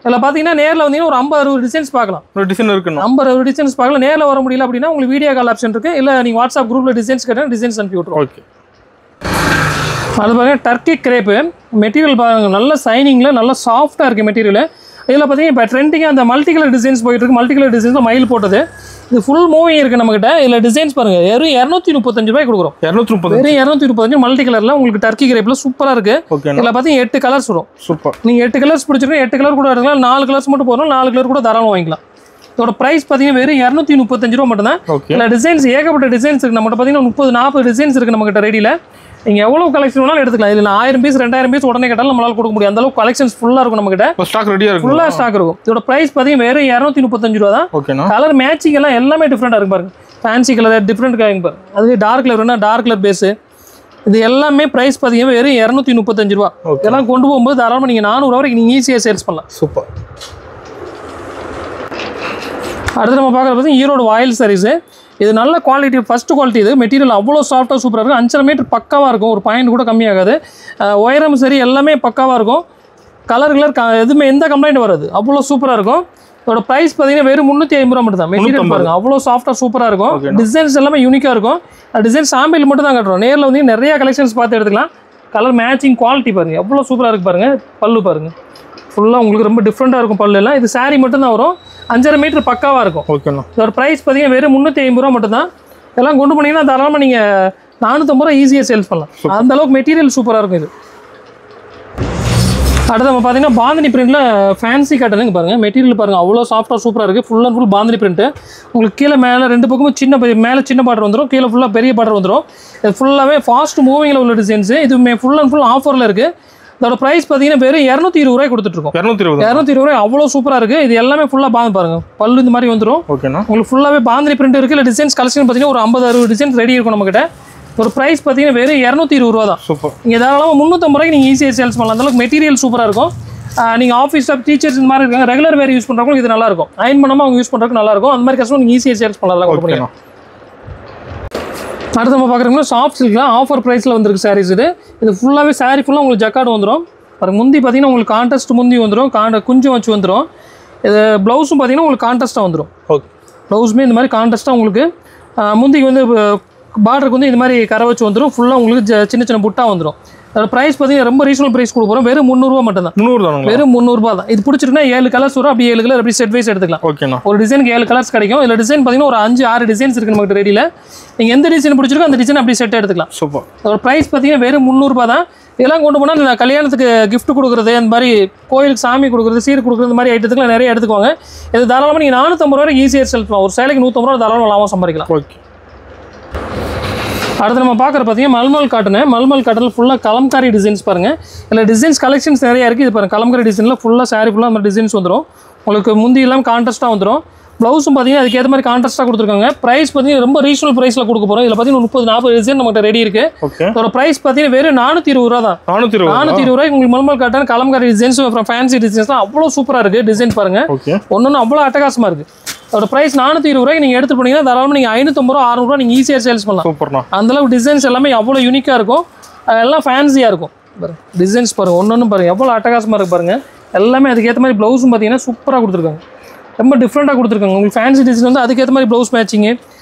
இதில் பார்த்தீங்கன்னா நேரில் வந்தீங்கன்னா ஒரு 50-60 டிசைன்ஸ் பார்க்கலாம். ஒரு டிசைன் இருக்குண்ணா. 50-60 டிசைன்ஸ் பார்க்கலாம். நேரில் வர முடியல அப்படின்னா உங்களுக்கு வீடியோ கால் ஆப்ஷன் இருக்குது. இல்லை நீங்கள் வாட்ஸ்அப் குரூப்பில் டிசைன்ஸ் கேட்டால் டிசைன்ஸ் அனுப்பி விட்ருவோம். ஓகே. அது பாருங்கள் டர்க்கி கிரேப்பு மெட்டீரியல் பாருங்கள், நல்ல சைனிங்கில் நல்ல சாஃப்ட்டாக இருக்குது மெட்டீரியல். இதில் பார்த்தீங்கன்னா இப்போ ட்ரெண்டிங்காக அந்த மல்டி கலர் டிசைன்ஸ் போயிட்டு இருக்கு. மல்டி கலர் டிசைன்ஸில் மயில் போட்டது. இது ஃபுல் மூவிங் இருக்குது நம்மகிட்ட. இதில் டிசைன்ஸ் பாருங்கள், வெறும் 235 ரூபாய் கொடுக்குறோம். 235, வெறும் 235 மல்டி கலரில் உங்களுக்கு டர்க்கி கிரேப்பில் சூப்பராக இருக்குது. இதில் பார்த்தீங்கன்னா 8 கலர்ஸ் வரும். சூப்பர். நீங்கள் 8 கலர்ஸ் பிடிச்சிருக்கோம், 8 கலர் கூட எடுக்கலாம். 4 கலர்ஸ் மட்டும் போகிறோம், 4 கலர் கூட தாராளமாக வாங்கிக்கலாம். இதோட ப்ரைஸ் பார்த்தீங்கன்னா வெறும் 235 ரூபா மட்டும் தான். இல்லை டிசைன்ஸ் ஏகப்பட்ட டிசைன்ஸ் இருக்குது நம்மகிட்ட. பார்த்தீங்கன்னா 30-40 டிசைன்ஸ் இருக்குது நம்மகிட்ட ரெடியில். நீங்கள் எவ்வளோ கலெக்ஷன் வேணாலும் எடுத்துக்கலாம். இதில் 1000 பீஸ் 2000 பீஸ் உடனே கேட்டாலும் நம்மளால் கொடுக்க முடியும். அந்தளவுக்கு கலெக்ஷன்ஸ் ஃபுல்லாக இருக்கும் நம்மகிட்ட. ஸ்டாக் ரெடியாக இருக்கும், ஃபுல்லாக ஸ்டாக் இருக்கும். இதோட ப்ரைஸ் பார்த்தீங்கன்னா வெறும் 235 ரூபா தான். ஓகேண்ணா. கலர் மேட்சிங் எல்லாம் எல்லாமே டிஃப்ரெண்ட்டாக இருக்கும் பாருங்க. ஃபேன்சி கலர் டிஃப்ரெண்ட் கலரிங் பாருங்க. அதுவே டார்க் கலர் வேணா டார்க் கலர் பேஸு. இது எல்லாமே ப்ரைஸ் பார்த்தீங்கன்னா வெறும் 235 ரூபா. இதெல்லாம் கொண்டு போகும்போது தாராளமாக நீங்கள் 400 வரைக்கும் நீங்கள் ஈஸியாக சேல்ஸ் பண்ணலாம். சூப்பர். அடுத்து நம்ம பார்க்குறது பார்த்தீங்கன்னா ஈரோடு வாயில் சாரீஸு. இது நல்ல குவாலிட்டி, ஃபஸ்ட்டு குவாலிட்டி. இது மெட்டீரியல் அவ்வளோ சாஃப்ட்டாக சூப்பராக இருக்கும். 5.5 மீட்டர் பக்காவாக இருக்கும். ஒரு பாயிண்ட் கூட கம்மியாகாது. உயரம் சரி எல்லாமே பக்காவாக இருக்கும். கலர் எதுவுமே எந்த கம்ப்ளைண்ட் வராது. அவ்வளோ சூப்பராக இருக்கும். இதோட ப்ரைஸ் பார்த்தீங்கன்னா வெறும் 350 ரூபா மட்டும் தான். மெட்டீரியல் பாருங்கள், அவ்வளோ சாஃப்ட்டாக சூப்பராக இருக்கும். டிசைன்ஸ் எல்லாமே யூனிக்காக இருக்கும். டிசைன் சாம்பிள் மட்டும் தான் கட்டுறோம். நேரில் வந்து நிறைய கலெக்ஷன்ஸ் பார்த்து எடுத்துக்கலாம். கலர் மேட்சிங் குவாலிட்டி பாருங்கள், எவ்வளோ சூப்பராக இருக்குது பாருங்கள். பல்லு பாருங்கள், ஃபுல்லாக உங்களுக்கு ரொம்ப டிஃப்ரெண்ட்டாக இருக்கும். பல்லு எல்லாம் இது சாரீ மட்டும் தான் வரும். 5.5 மீட்டர் பக்காவாக இருக்கும். ஓகேண்ணா. இதோட ப்ரைஸ் பார்த்தீங்கன்னா வெறும் 350 ரூபா மட்டும் தான். இதெல்லாம் கொண்டு போனீங்கன்னா தாராளமாக நீங்கள் 450 ரூபா ஈஸியாக சேல்ஸ் பண்ணலாம். அந்த அளவுக்கு மெட்டீரியல் சூப்பராக இருக்கும். இது அடுத்து நம்ம பார்த்தீங்கன்னா பாந்தினி பிரிண்டில் ஃபேன்சி காட்டனுங்க பாருங்கள். மெட்டீரியல் பாருங்கள், அவ்வளோ சாஃப்ட்டாக சூப்பராக இருக்குது. Full and full bandhani print. உங்களுக்கு கீழே மேலே 2 பக்கமும் மேலே சின்ன பார்டர் வந்துடும், கீழே ஃபுல்லாக பெரிய பார்டர் வந்துடும். இது ஃபுல்லாகவே ஃபாஸ்ட் மூவிங்கில் உள்ள டிசைன்ஸு. இது ஃபுல் அண்ட் ஃபுல் ஆஃபரில் இருக்குது. இதோட பிரைஸ் பார்த்தீங்கன்னா வெறும் 220 ரூபாய் கொடுத்துட்ருக்கோம். 220 ரூபாய் அவ்வளோ சூப்பராக இருக்குது. இது எல்லாமே ஃபுல்லாக பாந்து பாருங்க, பல்லு இந்த மாதிரி வந்துடும். ஓகேண்ணா. உங்களுக்கு ஃபுல்லாகவே பாந்தினி பிரிண்ட் இருக்குது. இல்லை டிசைன்ஸ் கலெக்ஷன் பார்த்தீங்கன்னா ஒரு 50-60 டிசைன்ஸ் ரெடி இருக்கும் நம்மகிட்ட. ஒரு ப்ரைஸ் பார்த்தீங்கன்னா வெறும் 220 ரூபா தான். சூப்பர். நீங்கள் தாராளமாக 350 ரூபாய்க்கு நீங்கள் ஈஸியாக சேல்ஸ் பண்ணலாம். அந்தளவுக்கு மெட்டீரியல் சூப்பராக இருக்கும். நீங்கள் ஆஃபீஸ் ஸ்டாஃப் டீச்சர்ஸ் இந்த மாதிரி இருக்காங்க, ரெகுலர் வேர் யூஸ் பண்ணுறவங்க இது நல்லாயிருக்கும். அயன் பண்ணாமல் அவங்க யூஸ் பண்ணுறதுக்கு நல்லாயிருக்கும். அந்த மாதிரி கஸ்டமர் நீங்கள் ஈஸியாக சேல்ஸ் பண்ணலாம். கொடுப்பீங்க. அடுத்து நம்ம பார்க்குறோம்னா சாஃப்ட் சில்கில் ஆஃபர் ப்ரைஸில் வந்துருக்கு சாரீஸ். இது ஃபுல்லாகவே சாரீ ஃபுல்லாக உங்களுக்கு ஜக்கார்டு வந்துடும். அது முந்தி பார்த்தீங்கன்னா உங்களுக்கு கான்ட்ராஸ்ட் முந்தி வந்துடும், குஞ்சம் வச்சு வந்துடும். இது ப்ளவுஸும் பார்த்தீங்கன்னா உங்களுக்கு கான்ட்ராஸ்ட்டாக வந்துடும். ஓகே. ப்ளவுஸுமே இந்த மாதிரி கான்ட்ராஸ்ட்டாக உங்களுக்கு முந்திக்கு வந்து பார்டருக்கு வந்து இந்த மாதிரி கரை வச்சு வந்துடும். ஃபுல்லாக உங்களுக்கு சின்ன சின்ன புட்டா வந்துடும். அதோட ப்ரைஸ் பார்த்தீங்கன்னா ரொம்ப ரீசனல் ப்ரைஸ் கொடுக்க போகிறோம். வெறும் 300 ரூபா மட்டும் தான். 300 தான். வெறும் 300 ரூபா தான். இது பிடிச்சிருக்குன்னா 7 கலர்ஸ் வரும். அப்படி 7 கலர் அப்படி செட் வைஸ் எடுத்துக்கலாம். ஓகேண்ணா. ஒரு டிசைனுக்கு 7 கலர்ஸ் கிடைக்கும். இதில் டிசைன் பார்த்தீங்கன்னா ஒரு 5-6 டிசைன்ஸ் இருக்குது நம்மகிட்ட ரெடியில். நீங்கள் எந்த டிசைன் பிடிச்சிருக்கோ அந்த டிசைன் அப்படி செட் எடுத்துக்கலாம். சூப்பர். அதோட ப்ரைஸ் பார்த்தீங்கன்னா வெறும் 300 ரூபா தான். இதெல்லாம் கொண்டு போனால் இந்த கல்யாணத்துக்கு கிஃப்ட் கொடுக்குறது, அந்த மாதிரி கோயிலுக்கு சாமி கொடுக்குறது, சீர் கொடுக்குறது, இந்த மாதிரி ஐட்டத்துக்குலாம் நிறைய எடுத்துக்குவாங்க. இது தாராளமாக நீங்கள் 450 ரூபாய்க்கு ஈஸியாக செல் பண்ணலாம். ஒரு சேலைக்கு 150 ரூபா தாராளமாக லாபம் சம்பாதிக்கலாம். ஓகே. அடுத்து நம்ம பார்க்குற பார்த்தீங்கன்னா மல்மல் காட்டனு. மல்மல் காட்டனில் ஃபுல்லாக கலம்காரி டிசைன்ஸ் பாருங்கள். இதில் டிசைன்ஸ் கலெக்ஷன்ஸ் நிறையா இருக்குது. இது பாருங்கள், கலம்காரி டிசைனில் ஃபுல்லாக சாரீ ஃபுல்லாக அந்த மாதிரி டிசைன்ஸ் வந்துடும். உங்களுக்கு முந்தி இல்லாமல் கான்ட்ராஸ்ட்டாக வந்துடும். ப்ளவுஸும் பார்த்தீங்கன்னா அதுக்கேற்ற மாதிரி கான்ட்ராஸ்ட்டாக கொடுத்துருக்காங்க. ப்ரைஸ் பார்த்தீங்கன்னா ரொம்ப ரீசனல் ப்ரைஸில் கொடுக்க போகிறோம். இதில் பார்த்தீங்கன்னா 30-40 டிசைன் நம்மகிட்ட ரெடி இருக்குது. ஓகே. அதோட ப்ரைஸ் பார்த்தீங்கன்னா வெறும் 420 ரூபா தான். 420 ரூபாய்க்கு உங்களுக்கு மல்மல் காட்டன் கலம்காரி டிசைன்ஸ், அப்புறம் ஃபேன்சி டிசைன்ஸ்லாம் அவ்வளோ சூப்பராக இருக்குது. டிசைன் பாருங்கள், ஒன்று அவ்வளோ அட்டகாசமாக இருக்குது. அதோட ப்ரைஸ் 420 ரூபாய்க்கு நீங்கள் எடுத்து போனீங்கன்னா தாராளமாக நீங்கள் 550 ரூபா 600 ரூபா நீங்கள் ஈஸியாக சேல்ஸ் பண்ணலாம். சூப்பர்ண்ணா. அந்தளவுக்கு டிசைன்ஸ் எல்லாமே அவ்வளோ யூனிக்காக இருக்கும். எல்லாம் ஃபேன்சியாக இருக்கும். பாருங்கள் டிசைன்ஸ் பாருங்கள், ஒன்று பாருங்கள் எவ்வளோ அட்டகாசமாக இருக்குது பாருங்கள். எல்லாமே அதுக்கேற்ற மாதிரி ப்ளவுஸும் பார்த்தீங்கன்னா சூப்பராக கொடுத்துருக்காங்க. ரொம்ப டிஃப்ரெண்ட்டாக கொடுத்துருக்காங்க. உங்களுக்கு ஃபேன்சி டிசைன் வந்து அதுக்கேற்ற மாதிரி ப்ளவுஸ் மேட்சிங்கு,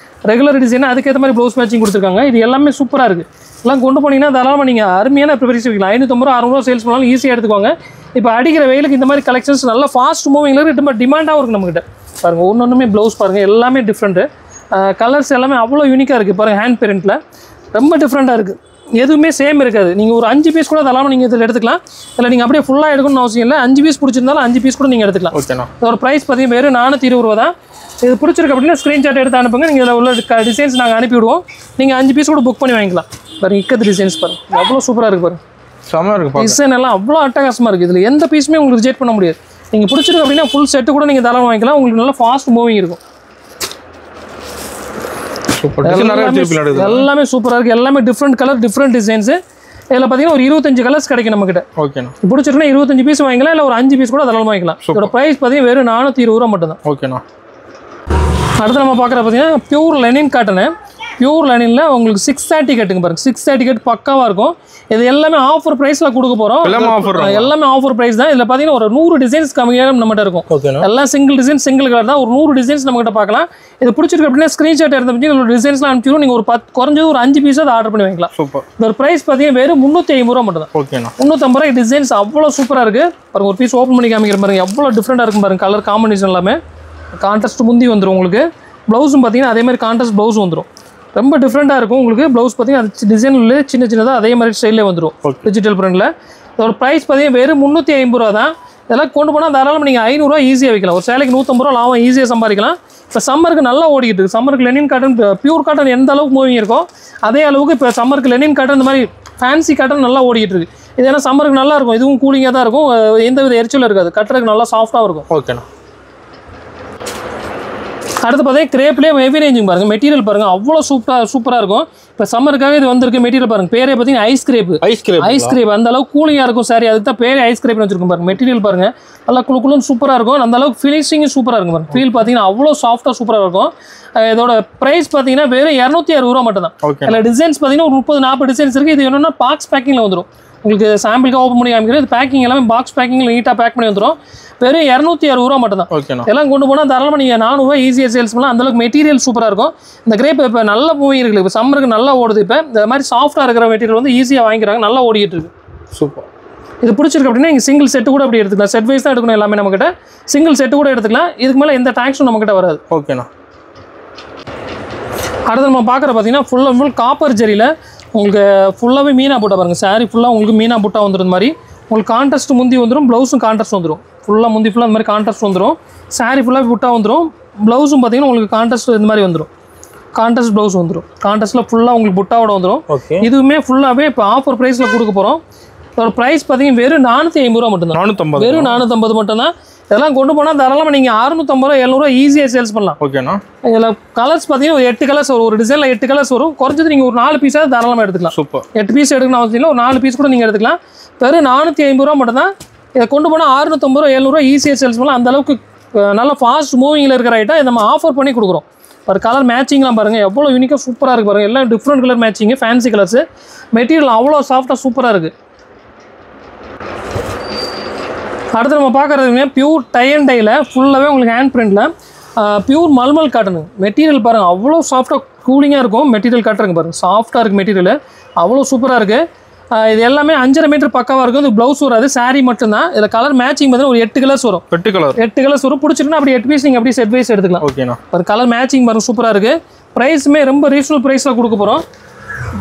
ரெகுலர் டிசைன் அதுக்கேற்ற மாதிரி ப்ளவுஸ் மேட்சிங் கொடுத்துருக்காங்க. இது எல்லாமே சூப்பராக இருக்குது. எல்லாம் கொண்டு போனீங்கன்னா தாராளமாக நீங்கள் அருமையான ப்ரிப்பரேஷன் வைக்கலாம். 550 ரூபா 600 ரூபா சேல்ஸ் பண்ணாலும் ஈஸியாக எடுத்துக்கோங்க. இப்போ அடிக்கிற வெயிலுக்கு இந்த மாதிரி கலெக்ஷன்ஸ் நல்லா ஃபாஸ்ட் மூவிங்கில் ரொம்ப டிமாண்டாகவும் இருக்குது நம்மகிட்ட. பாருங்கள் ஒன்றுமே ப்ளவுஸ் பாருங்கள் எல்லாமே டிஃப்ரெண்ட்டு. கலர்ஸ் எல்லாமே அவ்வளோ யூனிக்காக இருக்குது. பாருங்கள் ஹேண்ட் பிரிண்ட்டில் ரொம்ப டிஃப்ரெண்ட்டாக இருக்குது. எதுவுமே சேம் இருக்காது. நீங்கள் ஒரு 5 பீஸ் கூட தாராளமாக நீங்கள் இதில் எடுத்துக்கலாம். இல்லை நீங்கள் அப்படியே ஃபுல்லாக எடுக்கணும்னு அவசியம் இல்லை. 5 பீஸ் பிடிச்சிருந்தாலும் 5 பீஸ் கூட நீங்கள் எடுத்துக்கலாம். ஓகேண்ணா. ஒரு ப்ரைஸ் பார்த்தீங்கன்னா வெறும் 420 ரூபா தான். இது பிடிச்சிருக்கு அப்படின்னா ஸ்க்ரீன்ஷாட் எடுத்து அனுப்புங்க. நீங்கள் இதில் உள்ள டிசைன்ஸ் நாங்கள் அனுப்பிவிடுவோம். நீங்கள் 5 பீஸ் கூட புக் பண்ணி வாங்கிக்கலாம். பாருங்கள் இக்கத்து டிசைன்ஸ் பாருங்கள் அவ்வளோ சூப்பராக இருக்குது. பாருங்கள் செம்மையாக இருக்குது. டிசைன் எல்லாம் அவ்வளோ அட்டகாசமாக இருக்குது. இதில் எந்த பீஸுமே உங்களுக்கு ரிஜெக்ட் பண்ண முடியாது. நீங்கள் பிடிச்சிருக்கு அப்படின்னா ஃபுல் செட்டு கூட நீங்கள் தாராளமாக வாங்கிக்கலாம். உங்களுக்கு நல்லா ஃபாஸ்ட் மூவிங் இருக்கும். எல்லாமே சூப்பராக இருக்குது. எல்லாமே டிஃப்ரெண்ட் கலர், டிஃப்ரெண்ட் டிசைன்ஸு. இதில் பார்த்தீங்கன்னா ஒரு 25 கலர்ஸ் கிடைக்கும் நம்மகிட்ட. ஓகேண்ணா. பிடிச்சிருக்குன்னா 25 பீஸ் வாங்கிக்கலாம். இல்லை ஒரு 5 பீஸ் கூட தாராளமாக வாங்கிக்கலாம். இதோட ப்ரைஸ் பார்த்தீங்கன்னா வெறும் 420 ரூபா மட்டும் தான். ஓகேண்ணா. அடுத்து நம்ம பார்க்குற பார்த்தீங்கன்னா பியூர் லெனின் காட்டனு. பியூர் லெனினில் உங்களுக்கு 630 கட்டுங்க பாருங்கள். 630 கட் பக்காவாக இருக்கும். இது எல்லாமே ஆஃபர் ப்ரைஸில் கொடுக்க போகிறோம். எல்லாமே ஆஃபர் ப்ரைஸ் தான். இதில் பார்த்தீங்கன்னா ஒரு 100 டிசைன்ஸ் கம்மியாக நம்மகிட்ட இருக்கும். எல்லாம் சிங்கிள் டிசைன் சிங்கிள் கலர் தான். ஒரு 100 டிசைன்ஸ் நம்மகிட்ட பார்க்கலாம். இது பிடிச்சிருக்கு அப்படின்னா ஸ்க்ரீன்ஷாட் எடுத்து வச்சு ஒரு டிசைன்ஸ்லாம் அனுப்பிச்சிடும். நீங்கள் ஒரு 10 குறைஞ்சது ஒரு 5 பீஸ் அதை ஆர்டர் பண்ணி வாங்கிக்கலாம். இந்த ஒரு ப்ரைஸ் பார்த்தீங்கன்னா வெறும் 350 ரூபா மட்டும் தான். 350 ரூபாய்க்கு டிசைன்ஸ் அவ்வளோ சூப்பராக இருக்குது. பாருங்க ஒரு பீஸ் ஓப்பன் பண்ணி காமிக்கிற பாருங்க எவ்வளோ டிஃப்ரெண்ட்டாக இருக்கும் பாருங்க. கலர் காம்பினேஷன் எல்லாமே கான்ட்ராஸ்ட் முந்தி வந்துடும். உங்களுக்கு ப்ளவுஸும் பார்த்தீங்கன்னா அதே மாதிரி கான்ட்ராஸ்ட் ப்ளவுஸ் வந்துடும். ரொம்ப டிஃப்ரெண்ட்டாக இருக்கும். உங்களுக்கு ப்ளவுஸ் பார்த்தீங்கன்னா அது டிசைனில் சின்ன சின்னதாக அதே மாதிரி ஸ்டைலில் வந்துடும் டிஜிட்டல் பிரிண்டில். இதோட ப்ரைஸ் பார்த்தீங்கன்னா வெறும் 350 ரூபா தான். இதெல்லாம் கொண்டு போனால் தாராளமாக நீங்கள் 500 ரூபா ஈஸியாக வைக்கலாம். ஒரு சேலைக்கு 150 ரூபா லாபம் ஈஸியாக சம்பாதிக்கலாம். இப்போ சம்மருக்கு நல்லா ஓடிக்கிட்டு இருக்குது. சம்மருக்கு லெனின் காட்டன், பியூர் காட்டன் எந்த அளவுக்கு மூவிங் இருக்கோ அதே அளவுக்கு இப்போ சம்மருக்கு லெனின் காட்டன் இந்த மாதிரி ஃபேன்சி காட்டன் நல்லா ஓடிக்கிட்டு இருக்குது. இது ஏன்னா சம்மருக்கு நல்லா இருக்கும். இதுவும் கூலிங்காக தான் இருக்கும். எந்த வித எரிச்சலும் இருக்காது. கட்டுறதுக்கு நல்லா சாஃப்ட்டாக இருக்கும். ஓகேண்ணா. அடுத்து பார்த்தீங்கன்னா கிரேப்லேயே ஹெவி ரேஞ்சிங் பாருங்கள். மெட்டீரியல் பாருங்கள் அவ்வளோ சூப்பராக இருக்கும். இப்போ சம்மருக்காக இது வந்திருக்கு மெட்டீரியல் பாருங்கள். பேரே பார்த்தீங்கன்னா ஐஸ் கிரேப் அந்த அளவுக்கு கூலிங்காக இருக்கும். சாரி அதுக்கு தான் பேரே ஐஸ் கிரேப்னு வச்சிருக்கும் பாருங்கள். மெட்டீரியல் பாருங்கள் நல்லா குழுக்குழுன்னு சூப்பராக இருக்கும். அந்த அளவுக்கு ஃபினிஷிங்கும் சூப்பராக இருக்கும் பாருங்கள். ஃபீல் பார்த்தீங்கன்னா அவ்வளோ சாஃப்ட்டாக சூப்பராக இருக்கும். இதோட ப்ரைஸ் பார்த்தீங்கன்னா வெறும் 260 ரூபா மட்டும் தான். அதில் டிசைன்ஸ் பார்த்தீங்கன்னா ஒரு 30-40 டிசைன்ஸ் இருக்குது. இது என்னென்னா பாக்ஸ் பேக்கிங்கில் வந்துடும். உங்களுக்கு சாம்பிளுக்கு ஓப்பன் பண்ணி காமிக்கிறது. பேக்கிங் எல்லாமே பாக்ஸ் பேக்கிங்கில் நீட்டாக பேக் பண்ணி வந்துடும். வெறும் 260 ரூபா மட்டும் தான். எல்லாம் கொண்டு போனால் தாராளமாக நீங்கள் 400 ரூபா ஈஸியாக சேல்ஸ் பண்ணலாம். அந்தளவுக்கு மெட்டீரியல் சூப்பராக இருக்கும். இந்த கிரேப் இப்போ நல்ல மூவி இருக்குது. இப்போ சம்மருக்கு நல்லா ஓடுது. இப்போ இந்த மாதிரி சாஃப்ட்டாக இருக்கிற மெட்டீரியல் வந்து ஈஸியாக வாங்கிக்கிறாங்க. நல்லா ஓடிட்டு இருக்கு. சூப்பர். இது பிடிச்சிருக்கு அப்படின்னா நீங்கள் சிங்கிள் செட்டு கூட அப்படி எடுத்துக்கலாம். செட் வைஸ் தான் எடுக்கணும் எல்லாமே நம்மகிட்ட. சிங்கிள் செட்டு கூட எடுத்துக்கலாம். இதுக்கு மேலே எந்த டேக்ஸும் நம்மகிட்ட வராது. ஓகேண்ணா. அடுத்து நம்ம பார்க்குற பார்த்தீங்கன்னா ஃபுல் அண்ட் ஃபுல் காப்பர் ஜெரியில் உங்களுக்கு ஃபுல்லாகவே மீனா புட்டா பாருங்கள். சாரி ஃபுல்லாக உங்களுக்கு மீனா புட்டா வந்துடும். மாதிரி உங்களுக்கு கான்ட்ராஸ்ட் முந்தி வந்துடும். ப்ளவுஸும் கான்ட்ராஸ்ட் வந்துடும். ஃபுல்லாக முந்தி ஃபுல்லாக இந்த மாதிரி கான்ட்ராஸ்ட் வந்துடும். சாரி ஃபுல்லாக புட்டா வந்துடும். ப்ளவுஸும் பார்த்தீங்கன்னா உங்களுக்கு கான்ட்ராஸ்ட் இந்த மாதிரி வந்துடும். கான்ட்ராஸ்ட் ப்ளவுஸ் வந்துடும். கான்ட்ராஸ்ட்டில் ஃபுல்லாக உங்களுக்கு புட்டாவோட வந்துடும். இதுவுமே ஃபுல்லாகவே இப்போ ஆஃபர் ப்ரைஸில் கொடுக்க போகிறோம். இதோட ப்ரைஸ் பார்த்தீங்கன்னா வெறும் 450 ரூபா மட்டும்தான். 450 வெறும் 450 மட்டும்தான். இதெல்லாம் கொண்டு போனால் தாராளமாக நீங்கள் 650 ரூபா 700 ஈஸியாக சேல்ஸ் பண்ணலாம். ஓகேண்ணா. இதில் கலர்ஸ் பார்த்தீங்கன்னா ஒரு 8 கலர்ஸ் வரும். ஒரு டிசைனில் 8 கலர்ஸ் வரும். குறைஞ்சது நீங்கள் ஒரு 4 பீஸாக தாராளமாக எடுத்துக்கலாம். சூப்பர். 8 பீஸ் எடுக்கணும் அவசியம் இல்லை, ஒரு 4 பீஸ் கூட நீங்கள் எடுத்துக்கலாம். வெறும் 450 ரூபா மட்டும்தான். இதை கொண்டு போனால் 650 ரூபா 700 ஈஸியாக சேல்ஸ் பண்ணலாம். அந்தளவுக்கு நல்ல ஃபாஸ்ட் மூவிங்கில் இருக்கிற ஐட்டம் இதை நம்ம ஆஃபர் பண்ணி கொடுக்குறோம். ஒரு கலர் மேட்சிங்லாம் பாருங்கள் எவ்வளோ யூனிக்காக சூப்பராக இருக்குது பாருங்கள். எல்லாம் different colour matching, fancy colours, material அவ்வளோ சாஃப்டாக சூப்பராக இருக்குது. அடுத்து நம்ம பார்க்குறதுங்க பியூர் டை அண்ட் டையில் ஃபுல்லாகவே உங்களுக்கு ஹேண்ட் பிரிண்டில் பியூர் மல்மல் காட்டனு மெட்டீரியல் பாருங்கள் அவ்வளோ சாஃப்டாக கூலிங்காக இருக்கும். மெட்டீரியல் காட்டுறங்க பாருங்கள் சாஃப்டாக இருக்குது மெட்டீரியல், அவ்வளோ சூப்பராக இருக்குது. இது எல்லாமே 5.5 மீட்டர் பக்காவாக இருக்கும். இது ப்ளவுஸ் வராது, சாரீ மட்டும்தான். இதில் கலர் மேட்சிங் பார்த்தீங்கன்னா ஒரு 8 கலர்ஸ் வரும். 8 கலர்ஸ் வரும். பிடிச்சிட்டுனா அப்படி 8 பீஸ் நீங்கள் அப்படியே செட் வைஸ் எடுத்துக்கலாம். ஓகேண்ணா. ஒரு கலர் மேட்சிங் பாருங்கள் சூப்பராக இருக்குது. ப்ரைஸுமே ரொம்ப ரீசனபிள் ப்ரைஸில் கொடுக்க போகிறோம்.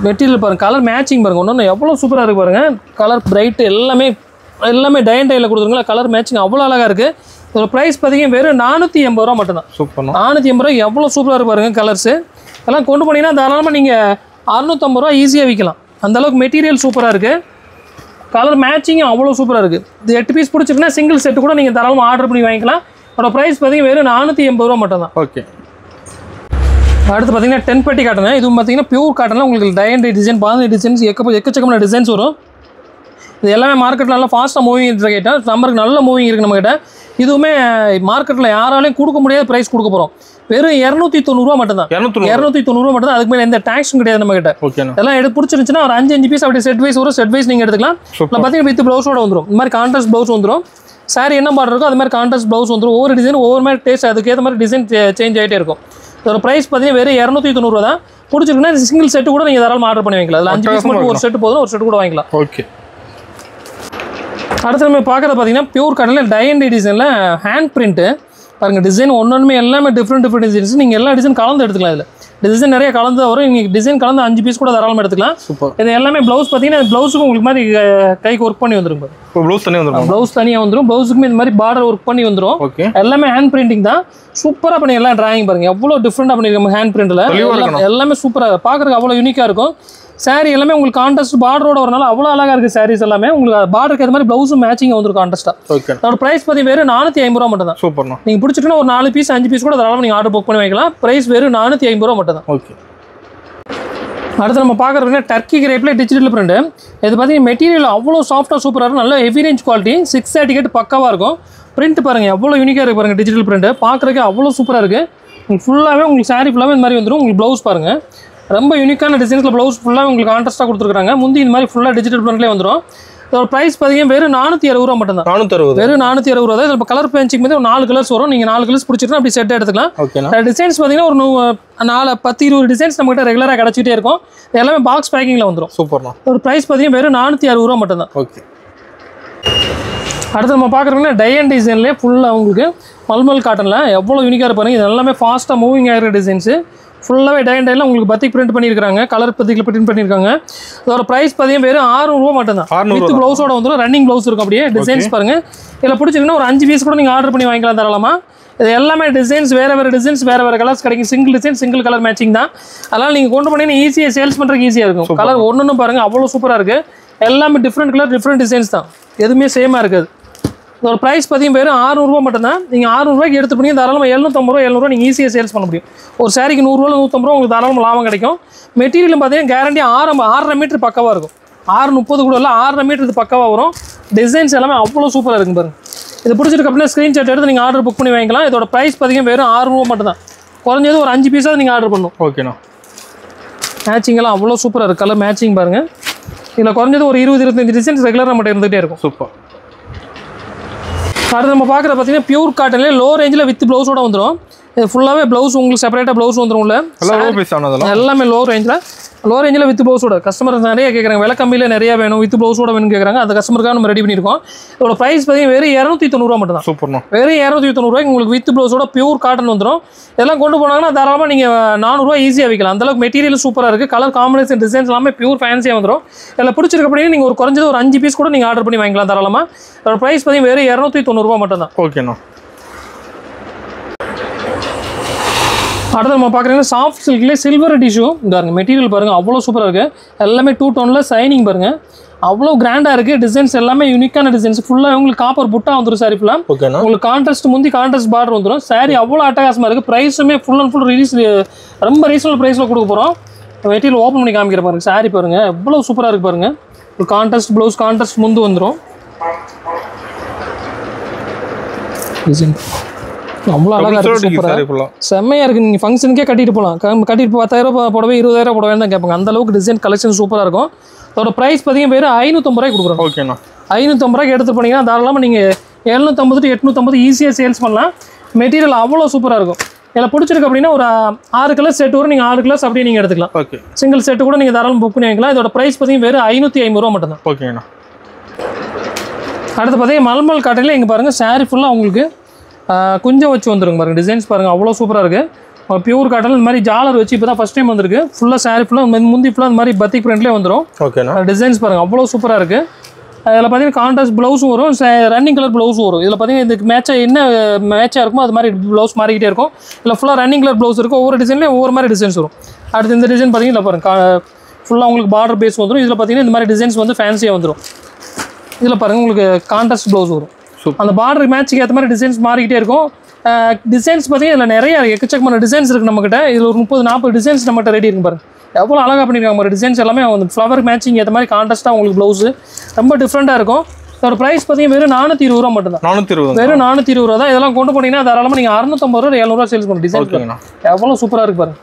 மெட்டீரியல் பாருங்கள், கலர் மேட்சிங் பாருங்கள் ஒன்று எவ்வளோ சூப்பராக இருக்குது பாருங்கள். கலர் பிரைட்டு எல்லாமே டை அண்ட் டையில் கொடுத்துருங்களா. கலர் மேட்சிங் அவ்வளோ அழகாக இருக்குது. இதோட ப்ரைஸ் பார்த்தீங்கன்னா வெறும் 480 ரூபா மட்டும்தான். சூப்பர். 480 ரூபா எவ்வளோ சூப்பராக இருக்கு பாருங்கள். கலர்ஸு எல்லாம் கொண்டு போனீங்கன்னா தாராளமாக நீங்கள் 650 ரூபா ஈஸியாக விற்கலாம். அந்தளவுக்கு மெட்டீரியல் சூப்பராக இருக்குது. கலர் மேட்சிங்கும் அவ்வளோ சூப்பராக இருக்குது. இது 8 பீஸ் பிடிச்சிருக்குன்னா சிங்கிள் செட்டு கூட நீங்கள் தாராளமாக ஆர்டர் பண்ணி வாங்கிக்கலாம். அதோட ப்ரைஸ் பார்த்தீங்கன்னா வெறும் 480 ரூபா மட்டும்தான். ஓகே. அடுத்து பார்த்தீங்கன்னா 10 பட்டி காட்டணும். இதுவும் பார்த்தீங்கன்னா பியூர் காட்டனில் உங்களுக்கு டை அண்ட் டிசைன், பாந்தி டிசைன்ஸ், எக்கச்சக்கமான டிசைன்ஸ் வரும். இது எல்லாமே மார்க்கெட்டில் நல்லா ஃபாஸ்ட்டாக மூவிங் இருக்கிற கேட்டால் நம்பருக்கு நல்ல மூவிங் இருக்குது நம்மகிட்ட. இதுவுமே மார்க்கெட்டில் யாராலையும் கொடுக்க முடியாத ப்ரைஸ் கொடுக்க போகிறோம். வெறும் 290 ரூபா மட்டும்தான். 290 ரூபா மட்டும் தான். அதுக்கு மேலே எந்த டேக்ஸும் கிடையாது நம்மகிட்ட. எல்லாம் எடுத்து பிடிச்சிருந்துச்சுன்னா ஒரு 5 பீஸ் அப்படியே செட் வைஸ் வரும். செட் வைஸ் நீங்கள் எடுத்துக்கலாம். பார்த்தீங்கன்னா வித் ப்ளவுஸோட வந்துடும். இந்த மாதிரி கான்ட்ராஸ்ட் ப்ளவுஸ் வந்துடும். சாரி என்ன பார்டர் இருக்கோ அது மாதிரி கான்ட்ராஸ்ட் ப்ளவுஸ் வந்துடும். ஒவ்வொரு டிசைன் ஒவ்வொரு மாதிரி டேஸ்ட், அதுக்கேற்ற மாதிரி டிசைன் சேஞ்ச் ஆகிட்டே இருக்கும். இதோட ப்ரைஸ் பார்த்தீங்கன்னா வெறும் 290 ரூபா தான். பிடிச்சிருக்குன்னா சிங்கிள் செட்டு கூட நீங்கள் தாராளமாக ஆர்டர் பண்ணி வாங்கிக்கலாம். அதில் 5 பீஸ் மட்டும் ஒரு செட்டு போதும், ஒரு செட்டு கூட வாங்கிக்கலாம். ஓகே. அடுத்து நம்ம பார்க்குறது பார்த்தீங்கன்னா பியூர் காட்டனில் டை அண்ட் டிசைனில் ஹேண்ட் பிரிண்ட்டு பாருங்கள். டிசைன் ஒன்றுமே எல்லாமே டிஃப்ரெண்ட் டிசைன்ஸ். நீங்கள் எல்லா டிசைன் கலந்து எடுத்துக்கலாம். இதில் டிசைன் நிறைய கலந்து வரும். நீங்கள் டிசைன் கலந்து 5 பீஸ் கூட தாராளமாக எடுத்துக்கலாம். சூப்பர். இது எல்லாமே ப்ளவுஸ் பார்த்தீங்கன்னா ப்ளவுஸுக்கு உங்களுக்கு மாதிரி கைக்கு ஒர்க் பண்ணி வந்துடும். ப்ளவுஸ் தனியாக வந்துடும். ப்ளவுஸ் தனியாக வந்துடும். ப்ளவுஸுக்குமே இந்த மாதிரி பார்டர் ஒர்க் பண்ணி வந்துடும். ஓகே. எல்லாமே ஹேண்ட் பிரிண்டிங் தான். சூப்பராக பண்ணி எல்லாம் டிராயிங் பாருங்கள் எவ்வளோ டிஃப்ரெண்ட்டாக பண்ணியிருக்கோம். ஹேண்ட் பிரிண்டில் எல்லாமே சூப்பராக பார்க்குறதுக்கு அவ்வளோ யூனிக்காக இருக்கும். சாரி எல்லாமே உங்களுக்கு கான்ட்ராஸ்ட் பார்டரோட வரனால அவ்வளோ அழகாக இருக்குது. சாரீஸ் எல்லாமே உங்களுக்கு பார்டருக்கு ஏற்ற மாதிரி ப்ளவுஸும் மேட்சிங் வந்துடும் கான்ட்ராஸ்ட்டாக. ஓகே. அதோட ப்ரைஸ் பார்த்தீங்கன்னா வெறும் 450 ரூபா மட்டும் தான். சூப்பர். நீங்கள் பிடிச்சிட்டுனா ஒரு 4 பீஸ் 5 பீஸ் கூட தாராளமாக நீங்கள் ஆர்டர் புக் பண்ணி வைக்கலாம். ப்ரைஸ் வெறும் 450 ரூபா மட்டும் தான். ஓகே. அடுத்து நம்ம பார்க்குறது டர்க்கி கிரேப்பில் டிஜிட்டல் பிரிண்ட். இது பார்த்தீங்கன்னா மெட்டீரியல் அவ்வளோ சாஃப்டாக சூப்பராக இருக்கும். நல்ல ஹெவி ரேஞ்ச் குவாலிட்டி. 630 பக்காவாக இருக்கும். பிரிண்ட் பாருங்கள் எவ்வளோ யூனிக்காக இருக்குது பாருங்கள். டிஜிட்டல் பிரிண்ட் பார்க்குறதுக்கு அவ்வளோ சூப்பராக இருக்குது. உங்களுக்கு ஃபுல்லாகவே உங்களுக்கு சாரி ஃபுல்லாகவே இந்த மாதிரி வந்துடும். உங்களுக்கு ப்ளவுஸ் பாருங்கள் ரொம்ப யூனிக்கான டிசைன்ஸில் ப்ளவுஸ் ஃபுல்லாக உங்களுக்கு கான்ட்ராஸ்ட்டாக கொடுத்துருக்காங்க. முந்தி இந்த மாதிரி ஃபுல்லாக டிஜிட்டல் பிரிண்ட்லேயே வந்துடும். இதோட ப்ரைஸ் பார்த்தீங்கன்னா வெறும் 460 ரூபா மட்டும் தான். 460 வெறும் 460 ரூபா தான். இதில் கலர் பேஞ்சிங் வந்து ஒரு 4 கலர்ஸ் வரும். நீங்கள் 4 கலர்ஸ் பிடிச்சிட்டு அப்படி செட் எடுத்துக்கலாம். டிசைன்ஸ் பார்த்தீங்கன்னா ஒரு 10-20 டிசைன்ஸ் நம்மகிட்ட ரெகுலராக கிடச்சிட்டே இருக்கும். எல்லாமே பாக்ஸ் பேக்கிங்கில் வந்துடும். சூப்பர்ண்ணா. ஒரு ப்ரைஸ் பார்த்தீங்கன்னா வெறும் 460 ரூபா மட்டும் தான். ஓகே. அடுத்து நம்ம பார்க்குறோம்னா டை அண்ட் டிசைன்லேயே ஃபுல்லாக உங்களுக்கு மல்மல் காட்டனில் எவ்வளோ யூனிக்காக இருப்பாருங்க. இது எல்லாமே ஃபாஸ்ட்டாக மூவிங் ஆகிற டிசைன்ஸு. ஃபுல்லாகவே டை அண்ட் டைல உங்களுக்கு பத்திக் பிரிண்ட் பண்ணியிருக்காங்க. கலர் பத்திக்கில் பிரிண்ட் பண்ணியிருக்காங்க. இதோட ப்ரைஸ் பார்த்தீங்கன்னா வெறும் 600 ரூபா மட்டும் தான். வித் ப்ளவுஸோட வந்துடும். ரன்னிங் ப்ளவுஸ் இருக்கும். அப்படியே டிசைன்ஸ் பாருங்கள். இதில் பிடிச்சிங்கன்னா ஒரு 5 பீஸ் கூட நீங்கள் ஆர்டர் பண்ணி வாங்கிக்கலாம் தாராளமாக. இது எல்லாமே டிசைன்ஸ் வேறு டிசைன்ஸ் வேறு கலர்ஸ் கிடைக்கும். Single design single colour matching தான். அதனால் நீங்கள் கொண்டு போனீங்கன்னா ஈஸியாக சேல்ஸ் பண்ணுறதுக்கு ஈஸியாக இருக்கும். கலர் ஒன்று பாருங்கள் அவ்வளோ சூப்பராக இருக்குது. எல்லாமே டிஃப்ரெண்ட் கலர் டிஃப்ரெண்ட் டிசைன்ஸ் தான். எதுவுமே சேமாக இருக்குது. இதோட ப்ரைஸ் பார்த்தீங்கன்னா வெறும் 600 ரூபா மட்டும் தான். நீங்கள் 600 ரூபாய்க்கு எடுத்து பண்ணி தாராளமாக 750 ரூபா நீங்கள் ஈஸியாக சேல்ஸ் பண்ண முடியும். ஒரு சாரிக்கு 100 ரூபா 150 ரூபா உங்களுக்கு தாராளமாக லாபம் கிடைக்கும். மெட்டீரியல் பார்த்தீங்கன்னா கேரண்டி 6.5 மீட்டர் பக்கவாக இருக்கும். 630 கூட இல்லை 6.5 மீட்டர் இது பக்கவாக வரும். டிசைன்ஸ் எல்லாமே அவ்வளோ சூப்பராக இருக்கும் பாருங்கள். இது பிடிச்சிருக்கு அப்படின்னா ஸ்க்ரீன்ஷாட் எடுத்து நீங்கள் ஆர்டர் புக் பண்ணி வாங்கிக்கலாம். இதோட ப்ரைஸ் பார்த்தீங்கன்னா வெறும் 600 ரூபா மட்டும் தான். குறைஞ்சது ஒரு 5 பீஸாக நீங்கள் ஆர்டர் பண்ணணும். ஓகேண்ணா. மேட்சிங்கெல்லாம் அவ்வளோ சூப்பராக இருக்குது. கலர் மேட்சிங் பாருங்கள். இதில் குறைஞ்சது ஒரு 20-25 டிசைன்ஸ் ரெகுலராக மட்டும் இருந்துகிட்டே இருக்கும். சூப்பர். அடுத்து நம்ம பார்க்குறது பார்த்தீங்கன்னா பியூர் காட்டன்லேயே லோ ரேஞ்சில் வித் ப்ளவுஸோட வந்துடும். இது ஃபுல்லாகவே ப்ளவுஸ் உங்களுக்கு செப்பரேட்டாக ப்ளவுஸ் வந்துடும். எல்லாமே லோ ரேஞ்சில் வித் ப்ளவுஸோட. கஸ்டமர் நிறைய கேட்குறாங்க. விலை கம்மியில் நிறைய வேணும் வித் ப்ளவுஸோட வேணும்னு கேட்குறாங்க. அந்த கஸ்டமருக்காக நம்ம ரெடி பண்ணியிருக்கோம். இதோட ப்ரைஸ் பார்த்தீங்கன்னா வெறும் 290 ரூபா மட்டும் தான். சூப்பர்ண்ணா. வெறும் 290 ரூபாய்க்கு உங்களுக்கு வித் ப்ளவுஸோட பியூர் காட்டன் வந்துடும். இதெல்லாம் கொண்டு போனாங்கன்னா தாராளமாக நீங்கள் 400 ரூபா ஈஸியாக விற்கலாம். அந்தளவுக்கு மெட்டீரியல் சூப்பராக இருக்குது. கலர் காம்பினேஷன் டிசைன்ஸ் எல்லாமே பியூர் ஃபேன்சியாக வந்துடும். இதில் பிடிச்சிருக்க அப்படின்னா நீங்கள் ஒரு குறைஞ்சது ஒரு 5 பீஸ் கூட நீங்கள் ஆர்டர் பண்ணி வாங்கிக்கலாம் தாராளமாக. இதோட ப்ரைஸ் பார்த்தீங்கன்னா வெறும் 290 ரூபா மட்டும் தான். ஓகேண்ணா. அடுத்து நம்ம பார்க்குறீங்கன்னா சாஃப்ட் சில்க்லேயே சில்வர் டிஷ்யூ பாருங்கள். மெட்டீரியல் பாருங்கள் அவ்வளோ சூப்பராக இருக்குது. எல்லாமே 2 டோனில் சைனிங் பாருங்கள். அவ்வளோ கிராண்டாக இருக்குது. டிசைன்ஸ் எல்லாமே யூனிக்கான டிசைன்ஸ். ஃபுல்லாக உங்களுக்கு காப்பர் புட்டா வந்துடும் சாரி ஃபுல்லாக. ஓகேண்ணா. உங்களுக்கு கான்ட்ராஸ்ட் முந்தி கான்ட்ராஸ்ட் பார்டர் வந்துடும். சாரி அவ்வளோ அட்டகாசமாக இருக்குது. ப்ரைஸுமே ஃபுல் அண்ட் ஃபுல் ரொம்ப ரீசனபிள் ப்ரைஸில் கொடுக்க போகிறோம். மெட்டீரியல் ஓப்பன் பண்ணி காமிக்கிற பாருங்க. சாரி பாருங்கள் எவ்வளோ சூப்பராக இருக்குது பாருங்கள். ஒரு கான்ட்ராஸ்ட் ப்ளவுஸ் கான்ட்ராஸ்ட் முந்து வந்துடும். டிசைன் அவ்வளோ அழகாக இருக்குது. சூப்பராக செம்மையாக இருக்குது. நீங்கள் ஃபங்க்ஷனுக்கே கட்டிட்டு போகலாம். கட்டிட்டு 10,000 புடவை 20,000 புடவைன்னு தான் கேட்பாங்க. அந்த அளவுக்கு டிசைன் கலெக்ஷன் சூப்பராக இருக்கும். அதோட ப்ரைஸ் பார்த்தீங்கன்னா வெறும் 550 ரூபாய்க்கு கொடுக்குறோம். ஓகேண்ணா. 550 ரூபாய்க்கு எடுத்து போனீங்கன்னா தாராளமாக நீங்கள் 750 to 850 ஈஸியாக சேல்ஸ் பண்ணலாம். மெட்டீரியல் அவ்வளோ சூப்பராக இருக்கும். இதில் பிடிச்சிருக்கு அப்படின்னா ஒரு 6 கலர் செட் வரும். நீங்கள் 6 கலர்ஸ் அப்படியே நீங்கள் எடுத்துக்கலாம். ஓகே. சிங்கிள் செட்டு கூட நீங்கள் தாராளமாக புக் பண்ணி வாங்கிக்கலாம். இதோட ப்ரைஸ் பார்த்தீங்கன்னா வெறும் 550 ரூபா மட்டும் தான். ஓகேண்ணா. அடுத்து பார்த்தீங்கன்னா மல்மல் காட்டனில் இங்கே பாருங்கள் சாரி ஃபுல்லாக உங்களுக்கு கொஞ்சம் வச்சு வந்துருங்க பாருங்கள். டிசைன்ஸ் பாருங்கள் அவ்வளோ சூப்பராக இருக்குது. பியூர் காட்டன் இந்த மாதிரி ஜாலர் வச்சு இப்போ தான் ஃபஸ்ட் டைம் வந்திருக்கு. ஃபுல்லாக சாரி ஃபுல்லாக முந்தி ஃபுல்லாக இந்த மாதிரி பத்திக் பிரிண்ட்லேயே வந்துடும். ஓகேண்ணா. டிசைன்ஸ் பாருங்கள் அவ்வளோ சூப்பராக இருக்குது. இதில் பார்த்தீங்கன்னா கான்ட்ராஸ்ட் ப்ளவுஸும் வரும், ரன்னிங் கலர் ப்ளவுஸும் வரும். இதில் பார்த்தீங்கன்னா இதுக்கு மேட்சாக இருக்குமோ அது மாதிரி ப்ளவுஸ் மாறிக்கிட்டே இருக்கும். இல்லை ஃபுல்லாக ரன்னிங் கலர் ப்ளவுஸ் இருக்கும். ஒவ்வொரு டிசைன்லேயும் ஒவ்வொரு மாதிரி டிசைன்ஸ் வரும். அடுத்து இந்த டிசைன் பார்த்தீங்கன்னா பாருங்கள் ஃபுல்லாக உங்களுக்கு பார்டர் பேஸ் வந்துடும். இதில் பார்த்தீங்கன்னா இந்த மாதிரி டிசைன்ஸ் வந்து ஃபேன்சியாக வந்துடும். இதில் பாருங்கள் உங்களுக்கு கான்ட்ராஸ்ட் ப்ளவுஸ் வரும். அந்த பார்டர் மேட்சுக்கு ஏற்ற மாதிரி டிசைன்ஸ் மாறிக்கிட்டே இருக்கும். டிசைன்ஸ் பார்த்தீங்கன்னா இதில் நிறைய எக்கச்சக்கமான டிசைன்ஸ் இருக்குது நம்மக்கிட்ட. இதில் ஒரு 30-40 டிசைன்ஸ் நம்மகிட்ட ரெடி இருக்கும் பாருங்கள். எவ்வளோ அழகாக பண்ணியிருக்காங்க பாருங்கள். டிசைன்ஸ் எல்லாமே வந்து ஃப்ளவர் மேட்சிங் ஏற்ற மாதிரி கான்ட்ராஸ்ட்டாக உங்களுக்கு ப்ளவுஸு ரொம்ப டிஃப்ரெண்ட்டாக இருக்கும். இதோட ப்ரைஸ் பார்த்தீங்கன்னா வெறும் 420 ரூபா மட்டும் தான். 420 வெறும் 420 ரூபா தான். இதெல்லாம் கொண்டு போனீங்கன்னா தாராளமாக நீங்கள் 650 ரூபா 700 சேல்ஸ் பண்ணுங்க. டிசைன் எவ்வளோ சூப்பராக இருக்குது பாருங்கள்.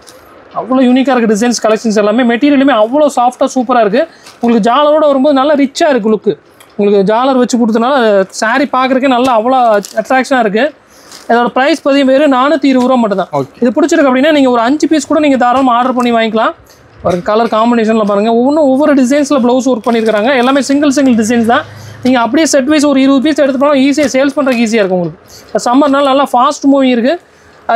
அவ்வளோ யூனிக்காக இருக்குது டிசைன்ஸ் கலெக்ஷன்ஸ் எல்லாமே. மெட்டீரியலுமே அவ்வளோ சாஃப்ட்டாக சூப்பராக இருக்குது. உங்களுக்கு ஜாலரோட வரும்போது நல்லா ரிச்சாக இருக்குது லுக்கு. உங்களுக்கு ஜாலர் வச்சு கொடுத்தனால சாரீ பார்க்குறதுக்கே நல்லா அவ்வளோ அட்ராக்ஷனாக இருக்குது. இதோட ப்ரைஸ் பார்த்தீங்கன்னா வெறும் 420 ரூபா மட்டும் தான். இது பிடிச்சிருக்கு அப்படின்னா நீங்கள் ஒரு 5 பீஸ் கூட நீங்கள் தாராளமாக ஆர்டர் பண்ணி வாங்கிக்கலாம். ஒரு கலர் காம்பினேஷனில் பாருங்கள். ஒவ்வொரு டிசைன்ஸில் ப்ளவுஸ் ஒர்க் பண்ணியிருக்காங்க. எல்லாமே சிங்கிள் டிசைன்ஸ் தான். நீங்கள் அப்படியே செட் வைஸ் ஒரு 20 பீஸ் எடுத்து போனால் ஈஸியாக சேல்ஸ் பண்ணுறதுக்கு ஈஸியாக இருக்கும். உங்களுக்கு சம்மர்னால நல்லா ஃபாஸ்ட் மூவிங் இருக்குது.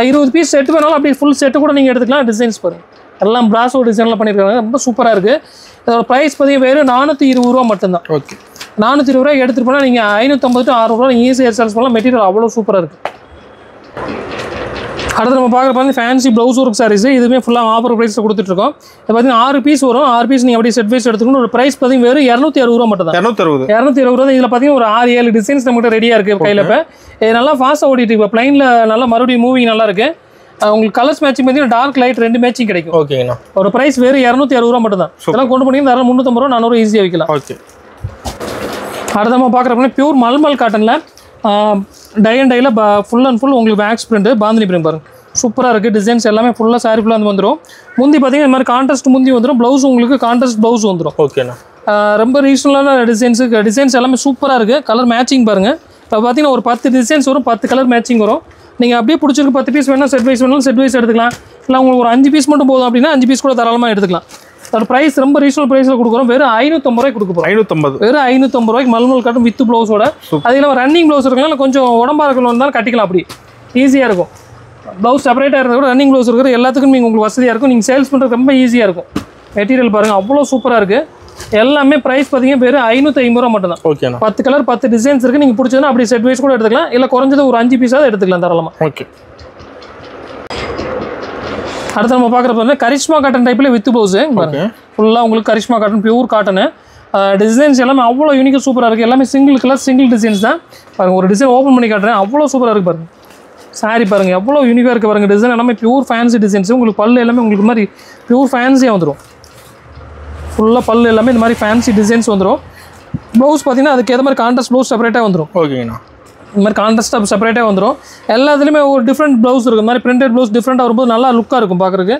20 பீஸ் செட் வேணாலும் அப்படியே ஃபுல் செட்டு கூட நீங்கள் எடுத்துக்கலாம். டிசைன்ஸ் பாருங்கள் எல்லாம் பிராஸோ டிசைனில் பண்ணியிருக்காங்க. ரொம்ப சூப்பராக இருக்குது. இதோட ப்ரைஸ் பார்த்தீங்கன்னா வெறும் 420 ரூபா மட்டும்தான். ஓகே. 420 ரூபாய்க்கு எடுத்துகிட்டு போனால் நீங்கள் 550 to 600 ரூபா ஈஸியாக சேல்ஸ் பண்ணலாம். மெட்டீரியல் அவ்வளோ சூப்பராக இருக்குது. அடுத்து நம்ம பார்க்குற பார்த்து ஃபேன்சி ப்ளவுஸ் ஒர்க் சாரீஸ். இதுவுமே ஃபுல்லாக ஆஃபர் ப்ரைஸில் கொடுத்துட்ருக்கோம். இது பார்த்தீங்கன்னா 6 பீஸ் வரும். 6 பீஸ் நீங்கள் அப்படியே செட் வைஸ் எடுத்துக்கணும். ஒரு ப்ரைஸ் பார்த்தீங்கன்னா வெறும் 260 ரூபா மட்டும் தான். 260 ரூபா. இதில் பார்த்தீங்கன்னா ஒரு 6-7 டிசைன்ஸ் நம்மகிட்ட ரெடியாக இருக்குது கையில். இப்போ இது நல்லா ஃபாஸ்ட்டாக ஓடிட்டு இப்போ ப்ளைனில் நல்லா மறுபடியும் மூவிங் நல்லா இருக்குது. உங்களுக்கு கலர்ஸ் மேட்சிங் பார்த்தீங்கன்னா டார்க் லைட் 2 மேட்சிங் கிடைக்கும். ஓகேண்ணா. ஒரு ப்ரைஸ் வெறும் 260 ரூபா மட்டும் தான். இதெல்லாம் கொண்டு போனீங்கன்னா 350 ரூபா 400 ஈஸியாக வைக்கலாம். ஓகே. அடுத்த நம்ம பார்க்குறப்ப பியூர் மல்மல் காட்டனில் டை அண்ட் டையில் ஃபுல் அண்ட் ஃபுல் உங்களுக்கு வேக்ஸ் பிரிண்ட் பாந்தினி பிரிண்ட் பாருங்கள். சூப்பராக இருக்குது. டிசைன்ஸ் எல்லாமே ஃபுல்லாக சாரி ஃபுல்லாக வந்துடும். முந்தி பார்த்தீங்கன்னா இந்த மாதிரி கான்ட்ராஸ்ட் முந்தி வந்துடும். ப்ளவுஸ் உங்களுக்கு கான்ட்ராஸ்ட் ப்ளவுஸ் வந்துடும். ஓகேண்ணா. ரொம்ப ரீசனலான டிசைன்ஸ் எல்லாமே சூப்பராக இருக்குது. கலர் மேட்சிங் பாருங்கள். இப்போ பார்த்தீங்கன்னா ஒரு 10 டிசைன்ஸ் வரும். 10 கலர் மேட்சிங் வரும். நீங்கள் அப்படியே பிடிச்சிருக்கு 10 பீஸ் வேணால் செட் வைஸ் வேணாலும் செட் வைஸ் எடுத்துக்கலாம். இல்லை உங்களுக்கு ஒரு 5 பீஸ் மட்டும் போதும் அப்படின்னா 5 பீஸ் கூட தாராளமாக எடுத்துக்கலாம். அதோட ப்ரைஸ் ரொம்ப ரீசனல் ப்ரைஸில் கொடுக்குறோம். வெறும் 550 ரூபாய்க்கு கொடுக்க போகிறோம். 550 வெறும் 550 ரூபாய்க்கு மல்மல் காட்டும் வித் ப்ளவுஸோட. அது இல்லாமல் ரன்னிங் ப்ளவுஸ் இருக்கலாம். கொஞ்சம் உடம்பா இருக்கணும் இருந்தாலும் கட்டிக்கலாம். அப்படி ஈஸியாக இருக்கும். ப்ளவுஸ் செப்பரேட்டாக இருந்தால் கூட ரன்னிங் ப்ளவுஸ் இருக்கிற எல்லாத்துக்கும் நீங்கள் உங்களுக்கு வசதியாக இருக்கும். நீங்கள் சேல்ஸ் பண்ணுறது ரொம்ப ஈஸியாக இருக்கும். மெட்டீரியல் பாருங்கள் அவ்வளோ சூப்பராக இருக்குது. எல்லாமே ப்ரைஸ் பார்த்தீங்கன்னா வெறும் 550 ரூபா மட்டும் தான். ஓகே. 10 கலர் 10 டிசைன்ஸ் இருக்குது. நீங்கள் பிடிச்சதுன்னா அப்படி செட் வைஸ் கூட எடுத்துக்கலாம். இல்லை குறைஞ்சது ஒரு 5 பீஸாவது எடுத்துக்கலாம் தாராளமாக. ஓகே. அடுத்து நம்ம பார்க்குறப்ப கரிஷ்மா காட்டன் டைப்பில் வித் ப்ளவுஸு பாருங்கள். ஃபுல்லாக உங்களுக்கு Karishma cotton pure cotton. Designs எல்லாமே அவ்வளோ யூனிக்காக சூப்பராக இருக்குது. எல்லாமே சிங்கிள் கலர் சிங்கிள் டிசைன்ஸ் தான் பாருங்கள். ஒரு டிசைன் ஓப்பன் பண்ணி காட்டுறேன். அவ்வளோ சூப்பராக இருக்குது பாருங்கள். சாரி பாருங்கள் எவ்வளோ யூனிக்காக இருக்குது பாருங்கள். டிசைன் எல்லாமே பியூர் ஃபேன்சி டிசைன்ஸ். உங்களுக்கு பல்லு எல்லாமே உங்களுக்கு மாதிரி பியூர் ஃபேன்சியாக வந்துடும். ஃபுல்லாக பல்லு எல்லாமே இந்த மாதிரி ஃபேன்சி டிசைன்ஸ் வந்துடும். ப்ளவுஸ் பார்த்தீங்கன்னா அதுக்கு ஏற்ற மாதிரி கான்ட்ராஸ்ட் ப்ளவுஸ் செப்பரேட்டாக வந்துடும். ஓகேங்கண்ணா. இந்த மாதிரி கான்ட்ராஸ்ட்டாக செப்பரேட்டாக வந்துடும். எல்லாத்துலேயுமே ஒரு டிஃப்ரெண்ட் ப்ளவுஸ் இருக்குது. இந்த மாதிரி பிரிண்டட் ப்ளவுஸ் டிஃப்ரெண்ட்டாக வரும்போது நல்லா லுக்காக இருக்கும் பார்க்குறதுக்கு.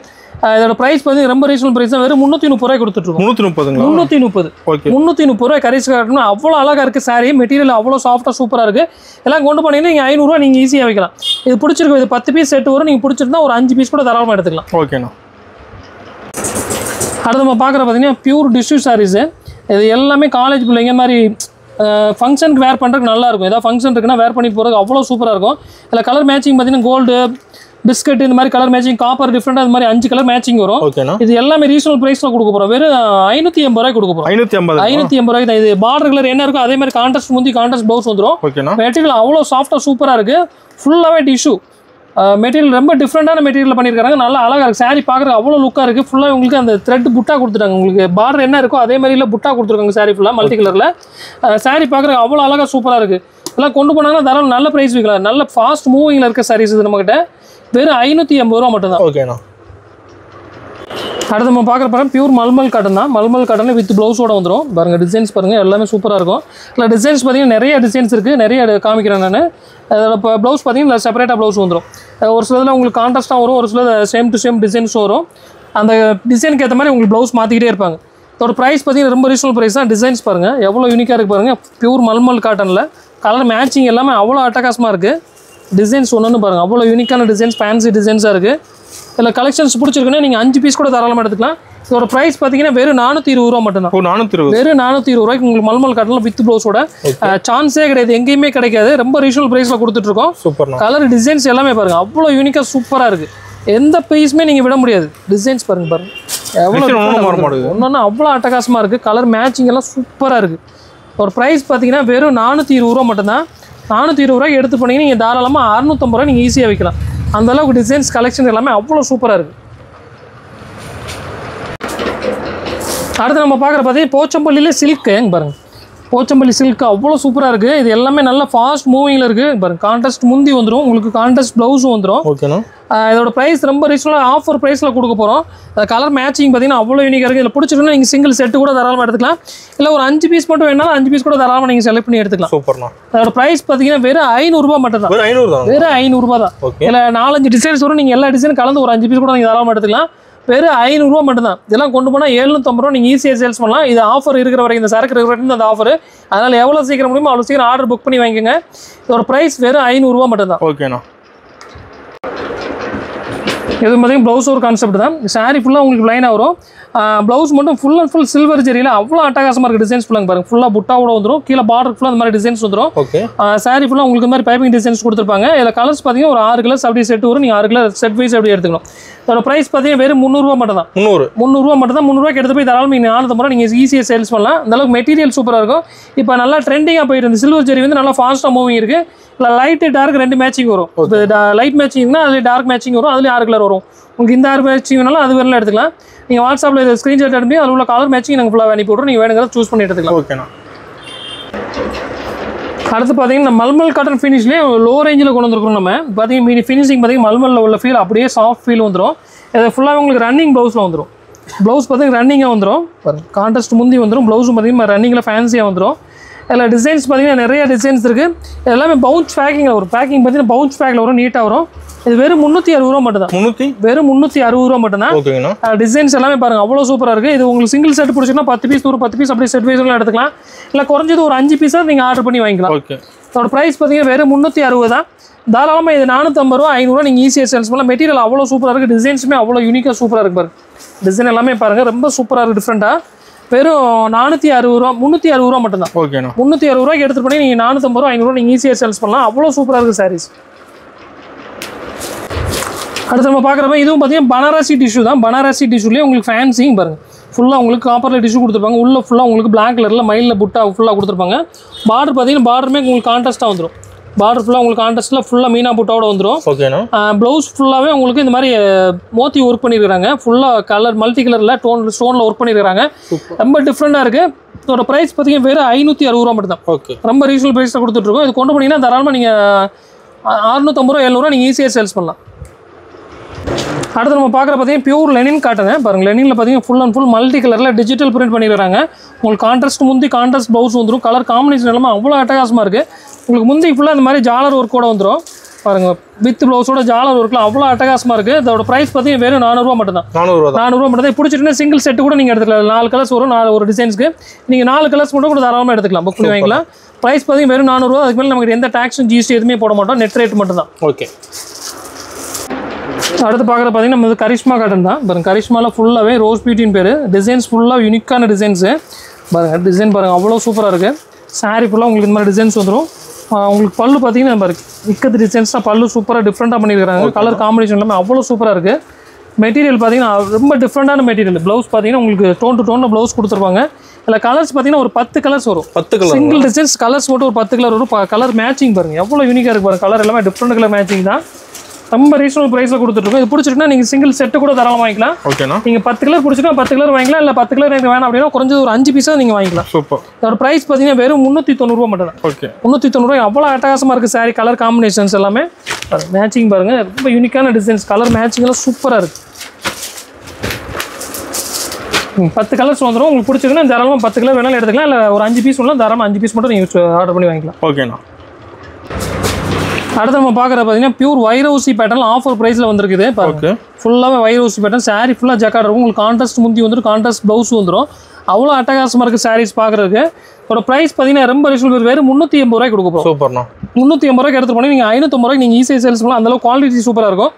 இதோட ப்ரைஸ் பார்த்தீங்கன்னா ரொம்ப ரீசனல் ப்ரைஸ் தான். வெறும் 330 ரூபாய் கொடுத்துட்ருக்கோம். 330 ரூபாய் கரிஷ்மா காட்டணும். அவ்வளோ அழகாக இருக்குது சாரி. மெட்டீரியல் அவ்வளோ சாஃப்ட்டாக சூப்பராக இருக்குது. எல்லாம் கொண்டு போனீங்கன்னா நீங்கள் 500 ரூபா நீங்கள் ஈஸியாக வைக்கலாம். இது பிடிச்சிருக்கு. இது 10 பீஸ் செட்டு வரும். நீங்கள் பிடிச்சிருந்தா ஒரு 5 பீஸ் கூட தாராளமாக எடுத்துக்கலாம். ஓகேண்ணா. அடுத்து நம்ம பார்க்குற பார்த்தீங்கன்னா பியூர் டிஷ்யூ சாரீஸு. இது எல்லாமே காலேஜ் பிள்ளைங்க மாதிரி ஃபங்க்ஷனுக்கு வேர் பண்ணுறதுக்கு நல்லாயிருக்கும். ஏதாவது ஃபங்க்ஷன் இருக்குன்னா வேர் பண்ணி போகிறதுக்கு அவ்வளோ சூப்பராக இருக்கும். இதில் கலர் மேட்சிங் பார்த்தீங்கன்னா கோல்டு பிஸ்கட் இந்த மாதிரி கலர் மேட்சிங் காப்பர் டிஃப்ரெண்டாக இந்த மாதிரி 5 கலர் மேட்சிங் வரும். இது எல்லாமே ரீசனல் ப்ரைஸில் கொடுக்க போகிறோம். வெறும் 580 ரூபாய் கொடுக்க போகிறோம். 580 ரூபாய்க்கு தான். இது பார்டர் கலர் என்ன இருக்கும் அதே மாதிரி கான்ட்ராஸ்ட் முந்தி கான்ட்ராஸ்ட் ப்ளவுஸ் வந்துடும். மெட்டீரியல் அவ்வளோ சாஃப்டாக சூப்பராக இருக்குது. ஃபுல்லாகவே டிஷ்யூ மெட்டீரியல் ரொம்ப டிஃப்ரெண்டான மெட்டீரியல் பண்ணியிருக்காங்க. நல்லா அழகாக இருக்குது. சாரீ பார்க்குறதுக்கு அவ்வளோ லுக்காக இருக்குது. ஃபுல்லாக உங்களுக்கு அந்த த்ரெட் புட்டா கொடுத்துட்டாங்க. உங்களுக்கு பார்டர் என்ன இருக்கோ அதே மாதிரில புட்டா கொடுத்துருக்காங்க. சாரீ ஃபுல்லாக மல்டி கலரில். சாரீ பார்க்குறதுக்கு அவ்வளோ அழகாக சூப்பராக இருக்குது. இதெல்லாம் கொண்டு போனாங்கன்னா தாராளம் நல்ல ப்ரைஸ் விற்கலாம். நல்ல ஃபாஸ்ட் மூவிங்கில் இருக்க சாரீஸ் இது நம்மகிட்ட. வெறும் 580 ரூபா மட்டும்தான். ஓகேண்ணா. அடுத்து நம்ம பார்க்குற பாருங்க பியூர் மல்மல் காட்டன் தான். மல்மல் காட்டனில் வித் ப்ளவுஸோட வந்துடும். பாருங்கள் டிசைன்ஸ் பாருங்கள் எல்லாமே சூப்பராக இருக்கும். இல்லை டிசைன்ஸ் பார்த்தீங்கன்னா நிறைய டிசைன்ஸ் இருக்குது. நிறைய காமிக்கிறேன் நான். அதில் இப்போ ப்ளவுஸ் பார்த்தீங்கன்னா செப்பரேட்டாக ப்ளவுஸ் வந்துடும். ஒரு சிலதில் உங்களுக்கு கான்ட்ராஸ்ட்டாக வரும், ஒரு சில சேம் டு சேம் டிசைன்ஸ் வரும். அந்த டிசைனுக்கு ஏற்ற மாதிரி உங்களுக்கு ப்ளவுஸ் மாற்றிக்கிட்டே இருப்பாங்க. இதோட ப்ரைஸ் பார்த்தீங்கன்னா ரொம்ப ரீசனபிள் ப்ரைஸ் தான். டிசைன்ஸ் பாருங்கள் எவ்வளோ யூனிக்காக இருக்குது பாருங்கள். பியூர் மல்மல் காட்டனில் கலர் மேட்சிங் எல்லாமே அவ்வளோ அட்டகாசமாக இருக்குது. டிசைன்ஸ் ஒன்று பாருங்கள் அவ்வளோ யூனிக்கான டிசைன்ஸ், ஃபேன்சி டிசைன்ஸாக இருக்குது. இதில் கலெக்ஷன்ஸ் பிடிச்சிருக்குன்னா நீங்கள் 5 பீஸ் கூட தாராளமாக எடுத்துக்கலாம். இதோட ப்ரைஸ் பார்த்தீங்கன்னா வெறும் 420 ரூபா மட்டும்தான். 420 வெறும் 420 ரூபாய்க்கு உங்களுக்கு மல்மல் காட்டனில் வித் ப்ளவுஸோட. சான்ஸே கிடையாது, எங்கேயுமே கிடைக்காது. ரொம்ப ரீசனபிள் ப்ரைஸில் கொடுத்துட்ருக்கோம். சூப்பர். கலர் டிசைன்ஸ் எல்லாமே பாருங்கள் அவ்வளோ யூனிக்காக சூப்பராக இருக்குது. எந்த பீஸுமே நீங்கள் விட முடியாது. டிசைன்ஸ் பாருங்கள் எவ்வளோ ஒன்று அவ்வளோ அட்டகாசமாக இருக்குது. கலர் மேட்சிங் எல்லாம் சூப்பராக இருக்குது. ஒரு ப்ரைஸ் பார்த்தீங்கன்னா வெறும் 420 ரூபா மட்டும்தான். 420 ரூபாய்க்கு எடுத்து போனீங்கன்னா நீங்கள் தாராளமாக 650 ரூபா நீங்கள் ஈஸியாக வைக்கலாம். அந்தளவுக்கு டிசைன்ஸ் கலெக்ஷன் எல்லாமே அவ்வளோ சூப்பராக இருக்குது. அடுத்து நம்ம பார்க்குற பார்த்தீங்கன்னா போச்சம்பள்ளியில் சில்க்கு பாருங்கள். போச்சம்பள்ளி சில்க் அவ்வளோ சூப்பராக இருக்குது. இது எல்லாமே நல்லா ஃபாஸ்ட் மூவிங்கில் இருக்குது பாருங்கள். கான்ட்ராஸ்ட் முந்தி வந்துடும், உங்களுக்கு கான்ட்ராஸ்ட் ப்ளவுஸும் வந்துடும். ஓகேண்ணா. இதோட ப்ரைஸ் ரொம்ப ரீசனபிளாக ஆஃபர் ப்ரைஸில் கொடுக்க போகிறோம். கலர் மேட்சிங் பார்த்தீங்கன்னா அவ்வளோ யூனிக்காக இருக்குது. இதில் பிடிச்சிருந்தா நீங்கள் சிங்கிள் செட்டு கூட தாராளமாக எடுத்துக்கலாம். இல்லை ஒரு 5 பீஸ் மட்டும் வேணாலும் 5 பீஸ் கூட தாராளமாக நீங்கள் செலக்ட் பண்ணி எடுத்துக்கலாம். சூப்பர்ண்ணா. அதோட ப்ரைஸ் பார்த்தீங்கன்னா வெறும் 500 ரூபா மட்டும் தான். வெறும் 500 ரூபா தான். இல்லை 4-5 டிசைன்ஸ் வரும். நீங்கள் எல்லா டிசைனும் கலந்து ஒரு 5 பீஸ் கூட நீங்கள் தாராளமாக எடுத்துக்கலாம். வெறும் 500 ரூபா மட்டும் தான். இதெல்லாம் கொண்டு போனால் 750 ரூபா நீங்கள் ஈஸியாக சேல்ஸ் பண்ணலாம். இது ஆஃபர் இருக்கிற வரைக்கும், இந்த சரக்கு இருக்கிற வரைக்கும் அந்த ஆஃபர். அதனால் எவ்வளோ சீக்கிரம் முடியுமோ அவ்வளோ சீக்கிரம் ஆர்டர் புக் பண்ணி வாங்கிக்கோங்க. இதோட ப்ரைஸ் வெறும் 500 ரூபா மட்டும் தான். ஓகேண்ணா. இது பார்த்தீங்கன்னா ப்ளவுஸ் ஒரு கான்செப்ட் தான். சாரீ ஃபுல்லாக உங்களுக்கு ப்ளைனாக வரும். ப்ளவுஸ் மட்டும் ஃபுல் அண்ட் ஃபுல் சில்வர் ஜெரியில் அவ்வளோ அட்டகாசமாக இருக்குது. டிசைன்ஸ் ஃபுல்லாக பாருங்கள். ஃபுல்லாக புட்டாவோட வந்துடும். கீழே பார்டர் ஃபுல்லாக அந்த மாதிரி டிசைன்ஸ் வந்துடும். சாரீ ஃபுல்லாக உங்களுக்கு இந்த மாதிரி பைப்பிங் டிசைன்ஸ் கொடுத்துருப்பாங்க. இதில் கலர்ஸ் பார்த்தீங்கன்னா ஒரு 6 கலர்ஸ் அப்படி செட் வரும். நீங்கள் 6 கலர் செட் வைஸ் அப்படி எடுத்துக்கணும். இதோட ப்ரைஸ் பார்த்தீங்கன்னா வெறும் 300 ரூபா மட்டும் தான். 300 ரூபா மட்டும் தான். 300 ரூபாய்க்கு எடுத்து போய் தாராளமாக நீங்கள் 450 ரூபா நீங்கள் ஈஸியாக சேல்ஸ் பண்ணலாம். அந்தளவுக்கு மெட்டீரியல் சூப்பராக இருக்கும். இப்போ நல்லா ட்ரெண்டிங்காக போயிட்டு இருந்து சில்வர் ஜெரி வந்து நல்லா ஃபாஸ்ட்டாக மூவிங் இருக்குது. இல்லை லைட்டு டார்க் 2 மேட்சிங் வரும். இப்போ லைட் மேட்சிங்னா அதில் டார்க் மேட்சிங் வரும். அதுலேயும் 6 கலர் வரும். உங்களுக்கு இந்த 6 மேட்சிங் வேணாலும் அது வேணாலும் எடுத்துக்கலாம். நீங்கள் வாட்ஸ்அப்பில் இதை ஸ்க்ரீன்ஷாட் அனுப்பி அதில் உள்ள கலர் மேட்சிங் நாங்கள் ஃபுல்லாக அனுப்பி விட்றோம். நீங்கள் வேணுங்கிறத சூஸ் பண்ணி எடுத்துக்கலாம். ஓகேண்ணா. அடுத்து பார்த்தீங்கன்னா மல்மல் காட்டன் ஃபினிஷ்லேயே லோ ரேஞ்சில் கொண்டு வந்துருக்கோம். நம்ம பார்த்தீங்கன்னா ஃபினிஷிங் பார்த்தீங்கன்னா மல்மலில் உள்ள ஃபீல் அப்படியே சாஃப்ட் ஃபீல் வந்துடும். இது ஃபுல்லாக உங்களுக்கு ரன்னிங் ப்ளவுஸில் வந்துடும். ப்ளவுஸ் பார்த்தீங்கன்னா ரன்னிங்காக வந்துடும். கான்ட்ராஸ்ட் முந்தி வந்துடும். ப்ளவுஸும் பார்த்தீங்கன்னா ரன்னிங்கில் ஃபேன்சியாக வந்துடும். இதில் டிசைன்ஸ் பார்த்தீங்கன்னா நிறைய டிசைன்ஸ் இருக்குது. எல்லாமே பவுன்ஸ் பேக்கிங்கில் வரும். பேக்கிங் பார்த்தீங்கன்னா பவுன்ஸ் பேக்கில் வரும், நீட்டாக வரும். இது வெறும் 360 ரூபா மட்டும் தான். வெறும் 360 ரூபா மட்டும் தான். டிசைன்ஸ் எல்லாமே பாருங்கள் அவ்வளோ சூப்பராக இருக்குது. இது உங்களுக்கு சிங்கிள் செட் பிடிச்சிங்கன்னா 10 பீஸ் 10 பீஸ் அப்படியே செட் வைஸ்லாம் எடுத்துக்கலாம். இல்லை குறைஞ்சது ஒரு 5 பீஸாக நீங்கள் ஆர்டர் பண்ணி வாங்கிக்கலாம். அதோட ப்ரைஸ் பார்த்தீங்கன்னா வெறும் 360 தான். தாராளமாக இது 450 ரூபா 500 ரூபா நீங்கள் ஈஸியாக சேல்ஸ் பண்ணலாம். மெட்டீரியல் அவ்வளோ சூப்பராக இருக்குது. டிசைன்ஸுமே அவ்வளோ யூனிக்காக சூப்பராக இருக்குது பாருங்கள். டிசைன் எல்லாமே பாருங்கள் ரொம்ப சூப்பராக இருக்குது டிஃப்ரெண்ட்டாக. வெறும் 460 ரூபா 360 ரூபா மட்டும் தான். 360 ரூபாய்க்கு எடுத்துகிட்டு பண்ணி நீங்கள் 450 ரூபா 500 ரூபா நீங்கள் ஈஸியாக சேல்ஸ் பண்ணலாம். அவ்வளோ சூப்பராக இருக்குது சாரீஸ். அடுத்து நம்ம பார்க்குறப்ப இதுவும் பார்த்தீங்கன்னா பனாரசி டிஷ்யூ தான். பனாரசி டிஷ்யூலேயே உங்களுக்கு ஃபேன்சிங் பாருங்கள். ஃபுல்லாக உங்களுக்கு காப்பரில் டிஷ்யூ கொடுத்துருப்பாங்க. உள்ளே ஃபுல்லாக உங்களுக்கு பிளாக் கலரில் மயிலில் புட்டா ஃபுல்லாக கொடுத்துருப்பாங்க. பார்டர் பார்த்தீங்கன்னா பார்டருமே உங்களுக்கு கான்ட்ராஸ்ட்டாக வந்துடும். பார்டர் ஃபுல்லாக உங்களுக்கு கான்ட்ராஸ்ட்டில் ஃபுல்லாக மீனா புட்டாவோட வந்துடும். ப்ளவுஸ் ஃபுல்லாகவே உங்களுக்கு இந்த மாதிரி மோத்தி ஒர்க் பண்ணியிருக்காங்க. ஃபுல்லாக கலர் மல்டி கலரில் ஸ்டோனில் ஒர்க் பண்ணியிருக்காங்க. ரொம்ப டிஃப்ரெண்ட்டாக இருக்குது. இதோட ப்ரைஸ் பார்த்தீங்கன்னா வெறும் 560 ரூபா மட்டும் தான். ரொம்ப ரீசனபிள் ப்ரைஸில் கொடுத்துட்ருக்கோம். இது கொண்டு போனீங்கன்னா தாராளமாக நீங்கள் 650 ரூபா 700 ரூபா நீங்கள் ஈஸியாக சேல்ஸ் பண்ணலாம். அடுத்து நம்ம பார்க்குற பார்த்தீங்கன்னா பியூர் லெனின் காட்டன் பாருங்கள். லெனினில் பார்த்தீங்கன்னா ஃபுல் அண்ட் ஃபுல் மல்டி கலரில் டிஜிட்டல் பிரிண்ட் பண்ணிடுறாங்க. உங்களுக்கு கான்ட்ராஸ்ட் முந்தி கான்ட்ராஸ்ட் ப்ளவுஸ் வந்துடும். கலர் காம்பினேஷன் எல்லாமே அவ்வளோ அட்டகாசமாக இருக்குது. உங்களுக்கு முந்தி ஃபுல்லாக இந்த மாதிரி ஜாலர் ஒர்க்கோட வந்துடும் பாருங்கள். வித் ப்ளவுஸோட ஜாலர் ஒர்க்கில் அவ்வளோ அட்டகாசமாக இருக்குது. இதோட ப்ரைஸ் பார்த்தீங்கன்னா வெறும் 400 ரூபா மட்டும் தான். 400 ரூபா மட்டும் தான். பிடிச்சிட்டுனா சிங்கிள் செட்டு கூட நீங்கள் எடுத்துக்கலாம். 4 கலர்ஸ் வரும். ஒரு டிசைன்ஸ்க்கு நீங்கள் 4 கலர்ஸ் மட்டும் கூட தாராளமாக எடுத்துக்கலாம். புக் பண்ணி வாங்கிக்கலாம். ப்ரைஸ் பார்த்தீங்கன்னா வெறும் 400 ரூபா. அதுக்கு மேலே நமக்கு எந்த டேக்ஸும் ஜிஎஸ்டி எதுவுமே போட மாட்டோம். நெட் ரேட் மட்டும் தான். ஓகே. அடுத்து பார்க்குற பார்த்தீங்கன்னா நம்ம கரிஷ்மா காட்டன் தான் பாருங்கள். கரிஷ்மாவில் ஃபுல்லாகவே ரோஸ் பியூட்டின்னு பேர். டிசைன்ஸ் ஃபுல்லாக யூனிக்கான டிசைன்ஸு பாருங்கள். டிசைன் பாருங்கள் அவ்வளோ சூப்பராக இருக்குது. சாரீ ஃபுல்லாக உங்களுக்கு இந்த மாதிரி டிசைன்ஸ் வந்துடும். உங்களுக்கு பல்லு பார்த்தீங்கன்னா பாருங்கள் இக்கத்து டிசைன்ஸ் தான். பல்லு சூப்பராக டிஃப்ரெண்ட்டாக பண்ணியிருக்காங்க. கலர் காம்பினேஷன் எல்லாமே அவ்வளோ சூப்பராக இருக்குது. மெட்டீரியல் பார்த்தீங்கன்னா ரொம்ப டிஃப்ரெண்ட்டான மெட்டீரியல். ப்ளவுஸ் பார்த்தீங்கன்னா உங்களுக்கு டோன் டு டோனில் ப்ளவுஸ் கொடுத்துருப்பாங்க. இல்லை கலர்ஸ் பார்த்தீங்கன்னா ஒரு 10 கலர்ஸ் வரும். 10 கலர் சிங்கிள் டிசைன்ஸ் கலர்ஸ் மட்டும் ஒரு 10 கலர் வரும். கலர் மேட்சிங் பாருங்கள் எவ்வளோ யூனிக்காக இருக்குது பாருங்கள். கலர் எல்லாமே டிஃப்ரெண்ட் கலர் மேட்சிங் தான். ரொம்ப ரீசனபிள் பிரைஸ்ல கொடுத்துருக்கோம். இது பிடிச்சிருக்குன்னா நீங்க சிங்கிள் செட்டு கூட தாராளமா வாங்கிக்கலாம். ஓகேண்ணா. நீங்க 10 கலர் பிடிச்சிருக்கா 10 கலர் வாங்கிக்கலாம். இல்ல 10 கலர் எனக்கு வேணாம் அப்படின்னா குறைஞ்சது ஒரு 5 பீஸா நீங்க வாங்கிக்கலாம். சூப்பர். இதோட பிரைஸ் பாத்தீங்கன்னா வெறும் 390 ரூபாய் மட்டும் தான். ஓகே. 390 ரூபாய். அவ்வளவு அட்டகாசமா இருக்கு சாரி கலர் காம்பினேஷன்ஸ் எல்லாமே. மேட்சிங் பாருங்க, ரொம்ப யூனிக்கான டிசைன்ஸ், கலர் மேட்சிங் எல்லாம் சூப்பரா இருக்கு. 10 கலர்ஸ் வந்துடும். உங்களுக்கு பிடிச்சிருக்குன்னா தாராளமாக 10 கலர் வேணாலும் எடுத்துக்கலாம். இல்லை ஒரு 5 பீஸ் வேணாலும் தாராளமாக 5 பீஸ் மட்டும் நீங்கள் ஆர்டர் பண்ணி வாங்கிக்கலாம். ஓகேண்ணா. அடுத்து நம்ம பார்க்குற பார்த்தீங்கன்னா பியூர் வைரோசி பேட்டர்ன் ஆஃபர் ப்ரைஸில் வந்துருக்குது. ஓகே. ஃபுல்லாகவே வைரோசி பேட்டர்ன், சாரி ஃபுல்லாக ஜக்கார்ட் இருக்கும். உங்களுக்கு கான்ட்ராஸ்ட் முந்தி வந்துடும், கான்ட்ராஸ்ட் ப்ளவுஸ் வந்துடும். அவ்வளோ அட்டகாசமாக இருக்குது சாரீஸ் பார்க்குறதுக்கு. ஒரு ப்ரைஸ் பார்த்தீங்கன்னா ரொம்ப ரீசனபிள், வெறும் 380 ரூபாய்க்கு கொடுக்க போகிறோம். சூப்பர்ண்ணா. 380 ரூபாய்க்கு எடுத்து போனால் நீங்கள் 550 ரூபாய்க்கு நீங்கள் ஈஸியாக சேல்ஸ் பண்ணலாம். அந்தளவு குவாலிட்டி சூப்பராக இருக்கும்.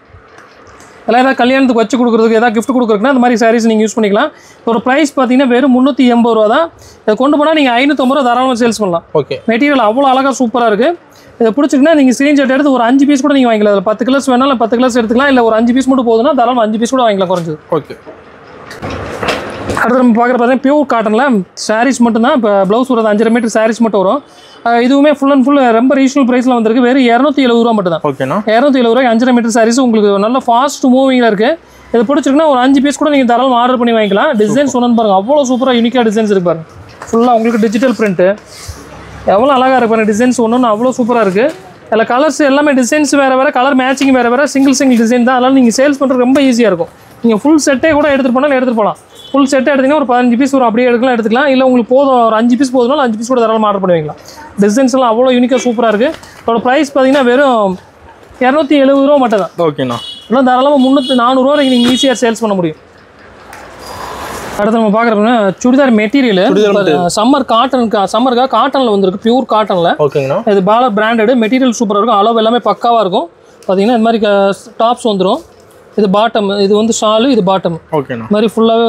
எல்லாம் ஏதாவது கல்யாணத்துக்கு வச்சு கொடுக்குறதுக்கு ஏதாவது கிஃப்ட் கொடுக்குறதுக்குன்னா அந்த மாதிரி சாரீஸ் நீங்கள் யூஸ் பண்ணிக்கலாம். ஒரு ப்ரைஸ் பார்த்தீங்கன்னா வெறும் 380 ரூபா தான். இதை கொண்டு போனால் நீங்கள் 550 ரூபா தாராளமாக சேல்ஸ் பண்ணலாம். ஓகே. மெட்டீரியல் அவ்வளோ அழகாக சூப்பராக இருக்குது. இதை பிடிச்சிங்கன்னா நீங்கள் ஸ்க்ரீன்ஷாட் எடுத்து ஒரு 5 பீஸ் கூட நீங்கள் வாங்கிக்கலாம். அதில் 10 கலர்ஸ் வேணாலும் 10 கலர்ஸ் எடுத்துக்கலாம். இல்லை ஒரு 5 பீஸ் மட்டும் போதுன்னா தாராளமாக 5 பீஸ் கூட வாங்கிக்கலாம் குறைஞ்சது. ஓகே. அடுத்து நம்ம பார்க்குற பார்த்தீங்கன்னா பியூர் காட்டனில் சாரீஸ் மட்டும்தான். இப்போ ப்ளவுஸ் ஒரு 5.5 மீட்டர் சாரீஸ் மட்டும் வரும். இதுவுமே ஃபுல் அண்ட் ஃபுல் ரொம்ப ரீசனபிள் ப்ரைஸில் வந்திருக்கு. வெறும் 270 ரூபா மட்டும் தான். ஓகேண்ணா. 270 ரூபாய்க்கு 5.5 மீட்டர் சாரீஸ் உங்களுக்கு நல்ல ஃபாஸ்ட் மூவிங்கில் இருக்குது. இது பிடிச்சிருக்குன்னா ஒரு 5 பீஸ் கூட நீங்கள் தாராளமாக ஆர்டர் பண்ணி வாங்கிக்கலாம். டிசைன்ஸ் ஒன்று பாருங்கள், அவ்வளோ சூப்பராக யூனிக்காக டிசைன்ஸ் இருக்கு பாருங்க. ஃபுல்லாக உங்களுக்கு டிஜிட்டல் பிரிண்ட்டு எவ்வளோ அழகாக இருக்கு பாருங்க. டிசைன்ஸ் ஒன்று அவ்வளோ சூப்பராக இருக்குது. அதில் கலர்ஸ் எல்லாமே டிசைன்ஸ் வேறு வேறு, கலர் மேட்சிங் வேறு வேறு, சிங்கிள் டிசைன் தான். அதனால் நீங்கள் சேல்ஸ் பண்ணுறது ரொம்ப ஈஸியாக இருக்கும். நீங்கள் ஃபுல் செட்டே கூட எடுத்துகிட்டு போனாலும் எடுத்துகிட்டு போகலாம். ஃபுல் செட்டை எடுத்திங்கன்னா ஒரு 15 பீஸ் ஒரு அப்படியே எடுத்துக்கலாம். இல்லை உங்களுக்கு போதும் ஒரு 5 பீஸ் போதுனாலும் 5 பீஸ் கூட தாராளமாக ஆர்டர் பண்ணி வைக்கலாம். டிசைன்ஸ் எல்லாம் அவ்வளோ யூனிக்காக சூப்பராக இருக்குது. அதோட ப்ரைஸ் பார்த்தீங்கன்னா வெறும் 270 ரூபா மட்டும் தான். ஓகேண்ணா. இல்லை தாராளமாக 300-400 ரூபா வரைக்கும் நீங்கள் ஈஸியாக சேல்ஸ் பண்ண முடியும். அடுத்து நம்ம பார்க்குறோம்னா சுடிதார் மெட்டீரியல் சம்மருக்காக காட்டனில் வந்துருக்கு. பியூர் காட்டனில். ஓகேங்கண்ணா. இது பாலர் பிராண்டடு மெட்டீரியல் சூப்பராக இருக்கும். அளவு எல்லாமே பக்காவாக இருக்கும். பார்த்தீங்கன்னா இந்த மாதிரி டாப்ஸ் வந்துடும். இது பாட்டம், இது வந்து ஷாலு, இது பாட்டம். ஓகேண்ணா. இந்த மாதிரி ஃபுல்லாகவே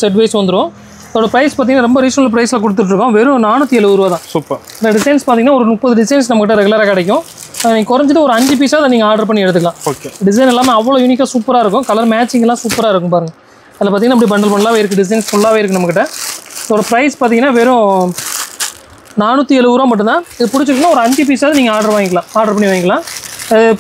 செட் வைஸ் வந்துடும். அதோட ப்ரைஸ் பார்த்தீங்கன்னா ரொம்ப ரீசனபிள் ப்ரைஸில் கொடுத்துட்ருக்கோம். வெறும் 470 ரூபா தான். சூப்பர். இந்த டிசைன்ஸ் பார்த்தீங்கன்னா ஒரு 30 டிசைன்ஸ் நம்மகிட்ட ரெகுலராக கிடைக்கும். நீங்கள் குறைஞ்சது ஒரு 5 பீஸாக அதை நீங்கள் ஆர்டர் பண்ணி எடுத்துக்கலாம். ஓகே. டிசைன் எல்லாமே அவ்வளோ யூனிக்காக சூப்பராக இருக்கும். கலர் மேட்சிங்லாம் சூப்பராக இருக்கும் பாருங்கள். அதில் பார்த்தீங்கன்னா அப்படி பண்டல் பண்ணலாவே இருக்குது. டிசைன்ஸ் ஃபுல்லாகவே இருக்குது நம்மகிட்ட. இதோட ப்ரைஸ் பார்த்தீங்கன்னா வெறும் 470 ரூபா மட்டும்தான். இது பிடிச்சிருக்குன்னா ஒரு 5 பீஸாவது நீங்கள் ஆர்டர் பண்ணி வாங்கிக்கலாம்.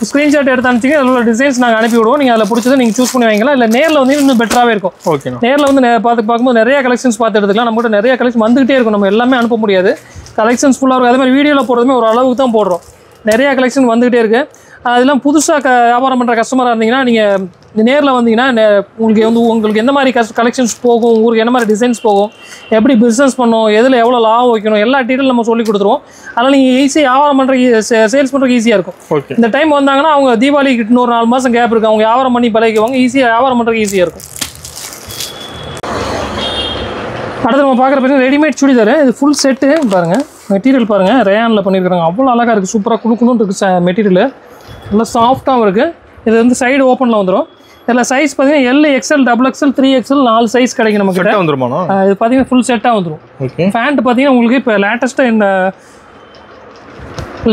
ஸ்க்ரீன்ஷாட் எடுத்து அனுப்பிச்சிங்க, அதில் உள்ள டிசைன்ஸ் நாங்கள் அனுப்பி விடுவோம். நீங்கள் அதில் பிடிச்சதை நீங்கள் சூஸ் பண்ணி வாங்கிக்கலாம். இல்லை நேரில் வந்து இன்னும் பெட்டராகவே இருக்கும். ஓகே. நேரில் வந்து பார்க்கும்போது நிறைய கலெக்ஷன்ஸ் பார்த்து எடுத்துக்கலாம். நம்மகிட்ட நிறைய கலெக்ஷன் வந்துகிட்டே இருக்கும். நம்ம எல்லாமே அனுப்ப முடியாது. கலெக்ஷன்ஸ் ஃபுல்லாக இருக்கும். அதே மாதிரி வீடியோவில் போடுறதுமே ஒரு அளவுக்கு தான் போடுறோம். நிறையா கலெக்ஷன் வந்துகிட்டே இருக்குது. அதெல்லாம் புதுசாக வியாபாரம் பண்ணுற கஸ்டமராக இருந்தீங்கன்னா நீங்கள் நேரில் வந்தீங்கன்னா உங்களுக்கு எந்த மாதிரி கலெக்ஷன்ஸ் போகும், உங்களுக்கு என்ன மாதிரி டிசைன்ஸ் போகும், எப்படி பிஸ்னஸ் பண்ணணும், எதில் எவ்வளோ லாபம் வைக்கணும், எல்லா டீட்டெயில் நம்ம சொல்லி கொடுத்துருவோம். அதனால் நீங்கள் ஈஸியாக வியாபாரம் பண்ணுறதுக்கு சேல்ஸ் பண்ணுறதுக்கு ஈஸியாக இருக்கும். இந்த டைம் வந்தாங்கன்னா அவங்க தீபாவளிக்கு இன்னொரு 4 மாதம் கேப் இருக்குது. அவங்க வியாபாரம் பண்ணி பழகிக்குவாங்க. ஈஸியாக வியாபாரம் பண்ணுறதுக்கு ஈஸியாக இருக்கும். அடுத்து நம்ம பார்க்குற பார்த்தீங்கன்னா ரெடிமேட் சுடிதார். இது ஃபுல் செட்டு பாருங்கள். மெட்டீரியல் பாருங்கள், ரேயானில் பண்ணியிருக்காங்க. அவ்வளோ அழகாக இருக்குது. சூப்பராக குழுக்குன்னு இருக்குது மெட்டீரியல். நல்லா சாஃப்ட்டாகவும் இருக்குது. இது வந்து சைடு ஓப்பனில் வந்துடும். இதில் சைஸ் பார்த்தீங்கன்னா L, XL, XXL, 3XL 4 size கிடைக்கும் நமக்கு. இது பார்த்தீங்கன்னா ஃபுல் செட்டாக வந்துடும். ஃபேண்ட் பார்த்தீங்கன்னா உங்களுக்கு இப்போ லேட்டஸ்ட்டாக இந்த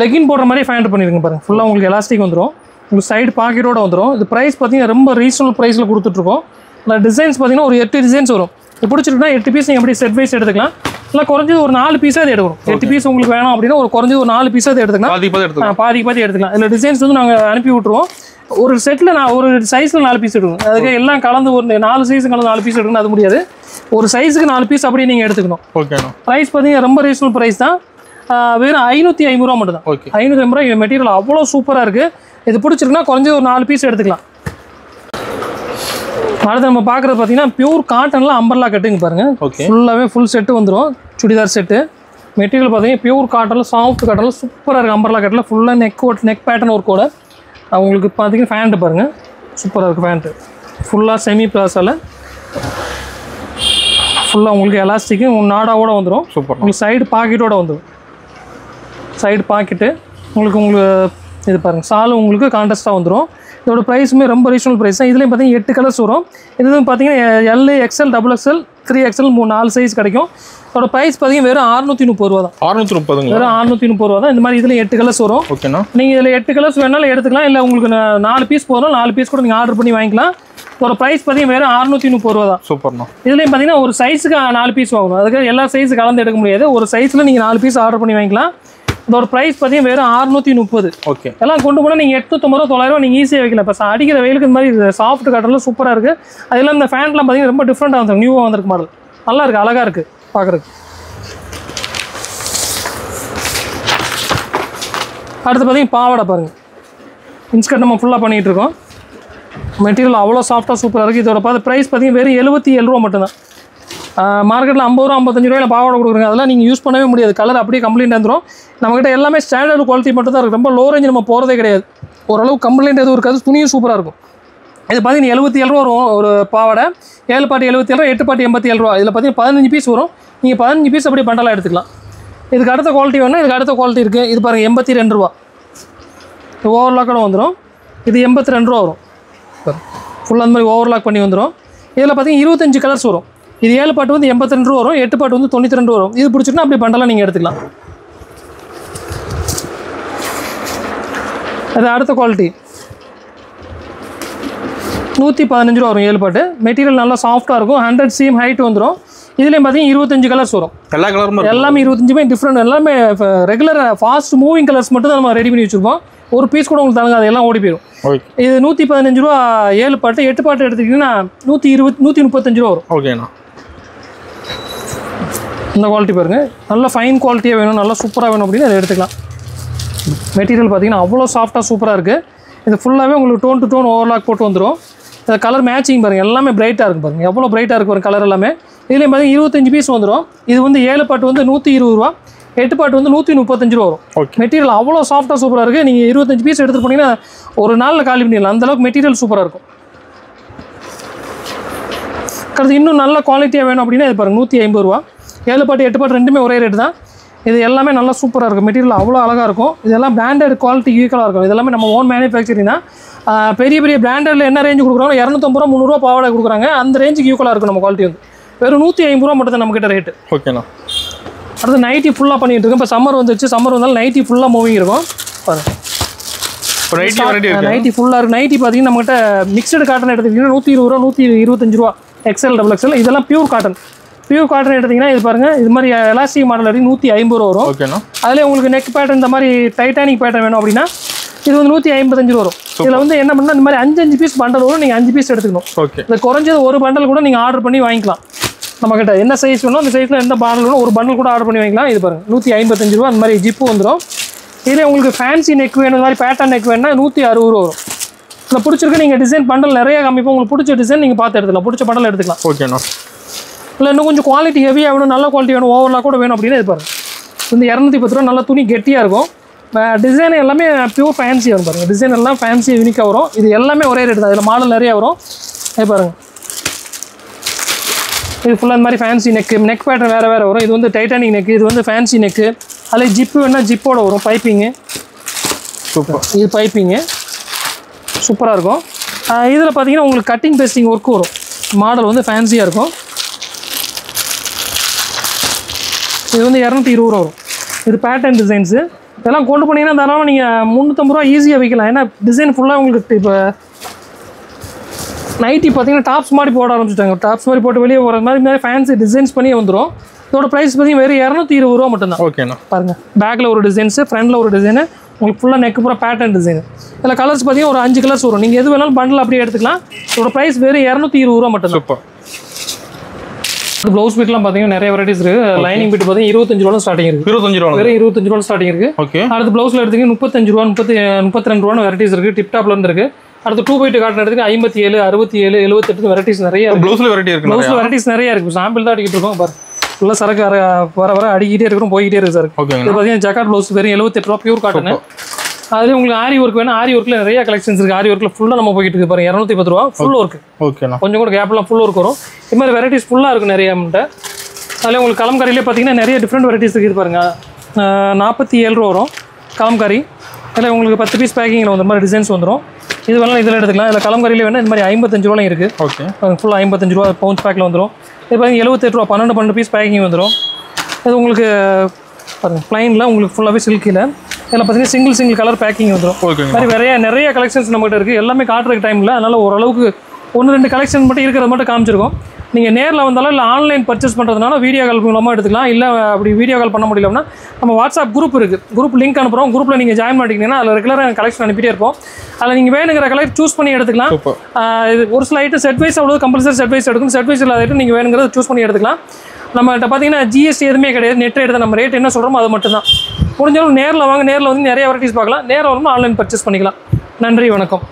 லெகின் போடுற மாதிரி ஃபேண்ட் பண்ணியிருக்கேன் பாருங்கள். ஃபுல்லாக உங்களுக்கு எலாஸ்டிக் வந்துடும். உங்களுக்கு சைடு பாக்கெட்டோட வந்துடும். இது ப்ரைஸ் பார்த்தீங்கன்னா ரொம்ப ரீசனபிள் ப்ரைஸில் கொடுத்துட்ருக்கோம். இந்த டிசைன்ஸ் பார்த்தீங்கன்னா ஒரு 8 டிசைன்ஸ் வரும். இது பிடிச்சிருக்குன்னா 8 பீஸ் நீங்கள் எப்படி செட் வைஸ் எடுத்துக்கலாம். இல்லை குறைஞ்சது ஒரு 4 பீஸாக எடுக்கணும். 8 பீஸ் உங்களுக்கு வேணும் அப்படின்னா ஒரு குறைஞ்சது ஒரு 4 பீஸாக எடுத்துக்கலாம். பாதி எடுத்துக்கலாம். இதில் டிசைன்ஸ் வந்து நாங்கள் அனுப்பி விட்ருவோம். ஒரு செட்டில் ஒரு சைஸில் 4 பீஸ் எடுக்கணும். அதுக்கு எல்லாம் கலந்து ஒரு 4 சைஸு கலந்து 4 பீஸ் எடுக்கணும். அது முடியாது. ஒரு சைஸுக்கு 4 பீஸ் அப்படியே நீங்கள் எடுத்துக்கணும். ஓகேண்ணா. ப்ரைஸ் பார்த்தீங்கன்னா ரொம்ப ரீசனபிள் ப்ரைஸ் தான். வெறும் 550 ரூபா மட்டும் தான். 550 ரூபா. மெட்டீரியல் அவ்வளோ சூப்பராக இருக்குது. இது பிடிச்சிருக்குன்னா குறைஞ்சது ஒரு 4 பீஸ் எடுத்துக்கலாம். அடுத்து நம்ம பார்க்குறது பார்த்தீங்கன்னா பியூர் காட்டனில் அம்பர்லா கட்டுங்க பாருங்கள். ஃபுல்லாகவே ஃபுல் செட்டு வந்துடும். சுடிதார் செட்டு. மெட்டீரியல் பார்த்தீங்கன்னா பியூர் காட்டனில் சாஃப்ட் காட்டனில் சூப்பராக இருக்குது. அம்பர்லா கட்டில் ஃபுல்லாக நெக் பேட்டர்ன் ஒர்க் கூட. அவங்களுக்கு பார்த்தீங்கன்னா ஃபேண்ட்டு பாருங்கள், சூப்பராக இருக்குது ஃபேண்ட்டு. ஃபுல்லாக செமி பிளாஸால் ஃபுல்லாக உங்களுக்கு எலாஸ்டிக்கு நாடாவோட வந்துடும். சூப்பர். உங்களுக்கு சைடு பாக்கெட்டோடு வந்துடும். சைடு பாக்கெட்டு உங்களுக்கு இது பாருங்கள். சாலும் உங்களுக்கு கான்ட்ராஸ்ட்டாக வந்துடும். இதோட ப்ரைஸுமே ரொம்ப ரீசனபிள் ப்ரைஸ் தான். இதுலேயும் பார்த்தீங்கன்னா 8 கலர்ஸ் வரும். இதுவும் பார்த்தீங்கன்னா L, XL, XXL, 3XL 4 size கிடைக்கும். இதோட ப்ரைஸ் பார்த்தீங்கன்னா வெறும் 630 ரூபா தான். 630. வெறும் 630 ரூபா தான். இந்த மாதிரி இதில் 8 கலர்ஸ் வரும். ஓகேண்ணா. நீங்கள் இதில் 8 கலர்ஸ் வேணாலும் எடுத்துக்கலாம். இல்லை உங்களுக்கு 4 பீஸ் போதும், 4 பீஸ் கூட நீங்கள் ஆர்டர் பண்ணி வாங்கிக்கலாம். இதோட ப்ரைஸ் பார்த்தீங்கன்னா வெறும் 630 ரூபா தான். சூப்பர்ண்ணா. இதுலேயும் பார்த்தீங்கன்னா ஒரு சைஸுக்கு 4 பீஸ் வாங்கணும். அதுக்கு எல்லா சைஸு கலந்து எடுக்க முடியாது. ஒரு சைஸில் நீங்கள் 4 பீஸ் ஆர்டர் பண்ணி வாங்கிக்கலாம். இதோட ப்ரைஸ் பார்த்தீங்கன்னா வெறும் 630. ஓகே. எல்லாம் கொண்டு போனால் நீங்கள் 850 900 நீங்கள் ஈஸியாக வைக்கலாம். இப்போ அடிக்கிற வெயிலுக்கு இந்த மாதிரி சாஃப்ட் காட்டன்லாம் சூப்பராக இருக்குது. அதெல்லாம் இந்த ஃபேன்லாம் பார்த்தீங்கன்னா ரொம்ப டிஃப்ரெண்ட்டாக வந்துருக்கு, நியூவாக வந்திருக்கு மாடல். நல்லா இருக்குது, அழகாக இருக்குது பார்க்குறதுக்கு. அடுத்து பார்த்தீங்கன்னா பாவாடை பாருங்கள், இன்ஸ்கர்ட் நம்ம ஃபுல்லாக பண்ணிகிட்டு இருக்கோம். மெட்டீரியல் அவ்வளோ சாஃப்டாக சூப்பராக இருக்குது. இதோட ப்ரைஸ் பார்த்தீங்கன்னா வெறும் 77 ரூபா மட்டும்தான். மார்க்கெட்டில் 50 ரூபா 55 ரூபாயில் பாவாடை கொடுக்குறாங்க. அதெல்லாம் நீங்கள் யூஸ் பண்ணவே முடியாது, கலர் அப்படியே கம்ப்ளைண்ட் வந்துடும். நம்மகிட்ட எல்லாமே ஸ்டாண்டர்ட் குவாலிட்டி மட்டும் தான் இருக்குது, ரொம்ப லோ ரேஞ்ச் நம்ம போகிறதே கிடையாது. ஓரளவு கம்ப்ளைண்ட் எதுவும் இருக்காது, துணியும் சூப்பராக இருக்கும். இது பார்த்தீங்கன்னா 77 ரூபா வரும் ஒரு பாவாடை. 7 பாட்டு 77 ரூபா, 8 பாட்டு 87 ரூபா. இதில் பார்த்தீங்கன்னா 15 பீஸ் வரும். நீங்கள் 15 பீஸ் அப்படியே பண்டலாக எடுத்துக்கலாம். இதுக்கு அடுத்த குவாலிட்டி வேணும், இதுக்கு அடுத்த குவாலிட்டி இருக்குது. இது பாருங்கள் 82 ரூபா, ஓவர்லாக்கோட வந்துடும். இது 82 ரூபா வரும், ஃபுல்லாக அந்த மாதிரி ஓவர்லாக் பண்ணி வந்துடும். இதில் பார்த்தீங்கன்னா 25 கலர்ஸ் வரும். இது 7 பாட்டு வந்து 82 ரூபா வரும், 8 பாட்டு வந்து 92 வரும். இது பிடிச்சிட்டுனா அப்படி பண்டலாம் நீங்கள் எடுத்துக்கலாம். அது அடுத்த குவாலிட்டி 115 ரூபா வரும் 7 பாட்டு. மெட்டீரியல் நல்லா சாஃப்டாக இருக்கும், 100 cm ஹைட் வந்துடும். இதுலேயும் பார்த்தீங்கன்னா 25 கலர்ஸ் வரும். எல்லா கலரும் எல்லாமே 25மே டிஃப்ரெண்ட். எல்லாமே ரெகுலர் ஃபாஸ்ட் மூவிங் கலர்ஸ் மட்டும் தான் நம்ம ரெடி பண்ணி வச்சுருப்போம். ஒரு பீஸ் கூட உங்களுக்கு தாங்க, அதெல்லாம் ஓடி போயிடும். இது 115 ரூபா 7 பாட்டு. 8 பாட்டு எடுத்துக்கிட்டிங்கன்னா 135 ரூபா வரும். ஓகேண்ணா. இந்த குவாலிட்டி பாருங்கள், நல்ல ஃபைன் குவாலிட்டியாக வேணும், நல்லா சூப்பராக வேணும் அப்படின்னு அதை எடுத்துக்கலாம். மெட்டீரியல் பார்த்தீங்கன்னா அவ்வளோ சாஃப்டாக சூப்பராக இருக்குது. இது ஃபுல்லாகவே உங்களுக்கு டோன் டு டோன் ஓவர்லாக் போட்டு வந்துடும். இந்த கலர் மேட்சிங் பாருங்கள், எல்லாமே பிரைட்டாக இருக்கும் பாருங்கள், எவ்வளோ பிரைட்டாக இருக்கும் ஒரு கலர் எல்லாமே. இதுலேயும் பார்த்தீங்கன்னா 25 பீஸ் வந்துடும். இது வந்து 7 பாட்டு வந்து 120 ரூபா, 8 பாட்டு வந்து 135 ரூபா வரும். மெட்டீரியல் அவ்வளோ சாஃப்டாக சூப்பராக இருக்குது. நீங்கள் 25 பீஸ் எடுத்துகிட்டு போனீங்கன்னா ஒரு நாளில் காலி பண்ணிடலாம், அந்தளவுக்கு மெட்டீரியல் சூப்பராக இருக்கும். அடுத்து இன்னும் நல்ல குவாலிட்டியாக வேணும் அப்படின்னா இது பாருங்கள் 150 ரூபா. 7 பாட்டு 8 பாட்டு ரெண்டுமே ஒரே ரேட்டு தான். இது எல்லாமே நல்லா சூப்பராக இருக்கும், மெட்டீரியல் அவ்வளோ அழகாக இருக்கும். இதெல்லாம் பிராண்டட் குவாலிட்டி ஈக்குவலாக இருக்கும். இது எல்லாமே நம்ம ஓன் மேனுஃபேக்சரிங் தான். பெரிய பெரிய பிராண்டடில் என்ன ரேஞ்சு கொடுக்குறாங்க, 250 ரூபா 300 ரூபா பாவாடை கொடுக்குறாங்க. அந்த ரேஞ்சுக்கு ஈக்குவலாக இருக்கும் நம்ம குவாலிட்டி வந்து. வெறும் 150 ரூபா மட்டும் தான் நம்மக்கிட்ட ரேட்டு. ஓகேண்ணா. அடுத்து நைட்டி ஃபுல்லாக பண்ணிட்டு இருக்கோம். இப்போ சம்மர் வந்துச்சு, சம்மர் வந்தாலும் நைட்டி ஃபுல்லாக மூவிங் இருக்கும் பாருங்கள். நைட்டி ஃபுல்லாக இருக்குது. நைட்டி பார்த்தீங்கன்னா நம்மகிட்ட மிக்சடு காட்டன் எடுத்துக்கிட்டிங்கன்னா 120 ரூபா 125 ரூபா, XL XXL. இதெல்லாம் பியூர் காட்டன். பியூர் காட்டன் எடுத்திங்கன்னா இது பாருங்கள், இது மாதிரி எலாஸ்டிக் மாடல் அப்படி 150 ரூபா வரும். ஓகேண்ணா. அதில் உங்களுக்கு நெக் பேட்டர்ன் இந்த மாதிரி டைட்டானிக் பேட்டர்ன் வேணும் அப்படின்னா இது வந்து 155 வரும். இதில் வந்து என்ன பண்ணால் இந்த மாதிரி 5 பீஸ் பண்டல் வரும், நீங்கள் 5 பீஸ் எடுத்துக்கணும். ஓகே. இந்த குறைஞ்சது ஒரு பண்டல் கூட நீங்கள் ஆர்டர் பண்ணி வாங்கிக்கலாம். நம்மக்கிட்ட என்ன சைஸ் வேணும் அந்த சைஸில் எந்த பாண்டல் வேணும் ஒரு பண்டல் கூட ஆர்டர் பண்ணி வாங்கிக்கலாம். இது பாருங்கள் 155 ரூபா. அந்த மாதிரி ஜிப்பு வந்துடும். இதில் உங்களுக்கு ஃபேன்சி நெக் வேணும், இந்த மாதிரி பேட்டர்ன் நெக் வேணும்னா 160 ரூபா வரும். இதில் பிடிச்சிருக்கு நீங்கள் டிசைன் பண்டல் நிறைய காமிப்போம். உங்களுக்கு பிடிச்ச டிசைன் நீங்கள் பார்த்து எடுத்துக்கலாம், பிடிச்ச பண்டல் எடுத்துக்கலாம். ஓகேண்ணா. இல்லை இன்னும் கொஞ்சம் குவாலிட்டி ஹெவியாக வேணும், நல்ல குவாலிட்டி வேணும், ஓவர்லாக் கூட வேணும் அப்படின்னா இது பாருங்கள். இந்த 210 ரூபா, நல்ல துணி கெட்டியாக இருக்கும். டிசைன் எல்லாமே பியூர் ஃபேன்சியாக வரும் பாருங்கள். டிசைன் எல்லாம் ஃபேன்சி யூனிக்காக வரும். இது எல்லாமே ஒரே ரேட் தான். இதில் மாடல் நிறையா வரும். இது பாருங்கள், இது ஃபுல்லாக இந்த மாதிரி ஃபேன்சி நெக் பேட்டர்ன் வேறு வேறு வரும். இது வந்து டைட்டானிக் நெக், இது வந்து ஃபேன்சி நெக்கு. அதில் ஜிப்பு வேணால் ஜிப்போட வரும், பைப்பிங்கு. சூப்பர். இது பைப்பிங்கு சூப்பராக இருக்கும். இதில் பார்த்தீங்கன்னா உங்களுக்கு கட்டிங் பேஸ்டிங் ஒர்க்கு வரும். மாடல் வந்து ஃபேன்சியாக இருக்கும். இது வந்து 220 ரூபா வரும். இது பேட்டர்ன் டிசைன்ஸு. இதெல்லாம் கொண்டு போனீங்கன்னா தாராளமாக நீங்கள் 350 ரூபா ஈஸியாக விற்கலாம். ஏன்னா டிசைன் ஃபுல்லாக உங்களுக்கு இப்போ நைட்டி பார்த்தீங்கன்னா டாப்ஸ் மாதிரி போட ஆரம்பிச்சிட்டாங்க. டாப்ஸ் மாதிரி போட்டு வெளியே போகிற மாதிரி ஃபேன்சி டிசைன்ஸ் பண்ணி வந்துடும். இதோட ப்ரைஸ் பார்த்தீங்கன்னா வெறும் 220 ரூபா மட்டும்தான். ஓகேண்ணா. பாருங்கள், பேக்கில் ஒரு டிசைன்ஸு, ஃப்ரண்டில் ஒரு டிசைனு, உங்களுக்கு ஃபுல்லாக நெக்கு பூரா பேட்டர்ன் டிசைன். இதில் கலர்ஸ் பார்த்தீங்கன்னா ஒரு 5 கலர்ஸ் வரும். நீங்கள் எது வேணாலும் பண்டில் அப்படியே எடுத்துக்கலாம். இதோட ப்ரைஸ் வெறும் 220 ரூபா மட்டும். சூப்பர். ப்ளவுஸ் பீட்லாம் பார்த்தீங்கன்னா நிறைய வெரைட்டிஸ் இருக்குது. லைனிங் பீட் பார்த்தீங்கன்னா 25 ரூபா ஸ்டார்டிங் இருக்குது. 25 ரூபா, வெறும் 25 ரூபா ஸ்டார்டிங் இருக்குது. ஓகே. அடுத்து ப்ளவுஸில் எடுத்துக்கிட்டு 35 ரூபா 32 ரூபான்னு வெரைட்டிஸ் இருக்குது. டிப்டாப்ல இருந்து இருக்குது. அடுத்து 2 பைட்டு காட்டன் எடுத்துக்கு 57, 67, 78 வெரைட்டிஸ் நிறைய. ப்ளவுஸில் வெரைட்டி இருக்குது. ப்ளவுஸில் வெரைட்டிஸ் நிறைய இருக்குது. சாம்பிள் தான் அடிக்கிட்டு இருக்கோம் பாரு. ஃபுல்லாக சரக்கு வர வர அடிக்கிட்டே இருக்கிறோம், போய்கிட்டே இருக்குது சார். ஓகே. இது பார்த்தீங்கன்னா ஜக்கார்ட் ப்ளவுஸ் வெறும் 78 ரூபா பியூர் காட்டன். அதுலேயும் உங்களுக்கு ஆரி ஒர்க் வேணும். ஆரி ஒர்க்கில் நிறைய கலெக்ஷன்ஸ் இருக்குது. ஆரி ஒர்க்கில் ஃபுல்லாக நம்ம போய்கிட்டு இருக்கு பாருங்க. 210 ரூபா ஃபுல் ஒர்க். ஓகேண்ணா. கொஞ்சம் கூட கேப்லாம் ஃபுல் ஒர்க் வரும். இது மாதிரி வெரைட்டிஸ் ஃபுல்லாக இருக்கும் நிறைய நம்மகிட்ட. அதில் உங்களுக்கு கலம்காரியிலே பார்த்தீங்கன்னா நிறைய டிஃப்ரெண்ட் வெரைட்டிஸ் இருக்குது பாருங்கள். 47 ரூபா வரும் கலம்காரி. அதில் உங்களுக்கு 10 பீஸ் பேக்கிங்கில் வந்து மாதிரி டிசைன்ஸ் வந்துடும். இது வேணாலும் இதில் எடுத்துக்கலாம். இதில் கலம்காரியிலே வேணும். இந்த மாதிரி 55 ரூபாயும் இருக்குது. ஓகே. ஃபுல்லாக 55 ரூபா பவுன்ஸ் பேக்கில் வந்துடும். இது பார்த்தீங்கன்னா 78 ரூபா 12 பீஸ் பேக்கிங் வந்துடும். இது உங்களுக்கு பாருங்கள் ப்ளைனில் உங்களுக்கு ஃபுல்லாகவே சில்கில். இதில் பார்த்தீங்கன்னா சிங்கிள் கலர் பேக்கிங் வந்துடும். ஓகே. மாதிரி நிறைய கலெக்ஷன்ஸ் நம்மகிட்ட இருக்குது. எல்லாமே காட்டுறதுக்கு டைமில், அதனால் ஓரளவுக்கு 1-2 கலெக்ஷன் மட்டும் இருக்கிறது மட்டும் காமிச்சிருக்கோம். நீங்கள் நேரில் வந்தாலும் இல்லை ஆன்லைன் பர்ச்சேஸ் பண்ணுறதுனால வீடியோ கால் மூலமாக எடுத்துக்கலாம். இல்லை அப்படி வீடியோ கால் பண்ண முடியலன்னா நம்ம வாட்ஸ்அப் குரூப் இருக்குது, குரூப் லிங்க் அனுப்புகிறோம். குரூப்பில் நீங்கள் ஜாயின் பண்ணிட்டீங்கன்னா அதில் ரெகுலராக கலெக்ஷன் அனுப்பிட்டே இருப்போம். அதில் நீங்கள் வேணுங்கிற கலர் சூஸ் பண்ணி எடுத்துக்கலாம். இது ஒரு சில ஐட்டம் செட் வைஸ் அவ்வளோ கம்பல்சரி செட் வைஸ் எடுக்கணும். செட் வைஸ் இல்லாத ஐட்டம் நீங்கள் வேணுங்கிறத சூஸ் பண்ணி எடுத்துக்கலாம். நம்மகிட்ட பார்த்தீங்கன்னா ஜிஎஸ்டி எதுவுமே கிடையாது. நெட் ரேட் தான், நம்ம ரேட் என்ன சொல்கிறோமோ அது மட்டும் தான். முடிஞ்சாலும் நேரில் வாங்க, நேரில் வந்து நிறைய வெரைட்டிஸ் பார்க்கலாம். நேரில் வந்து ஆன்லைன் பர்ச்சேஸ் பண்ணிக்கலாம். நன்றி, வணக்கம்.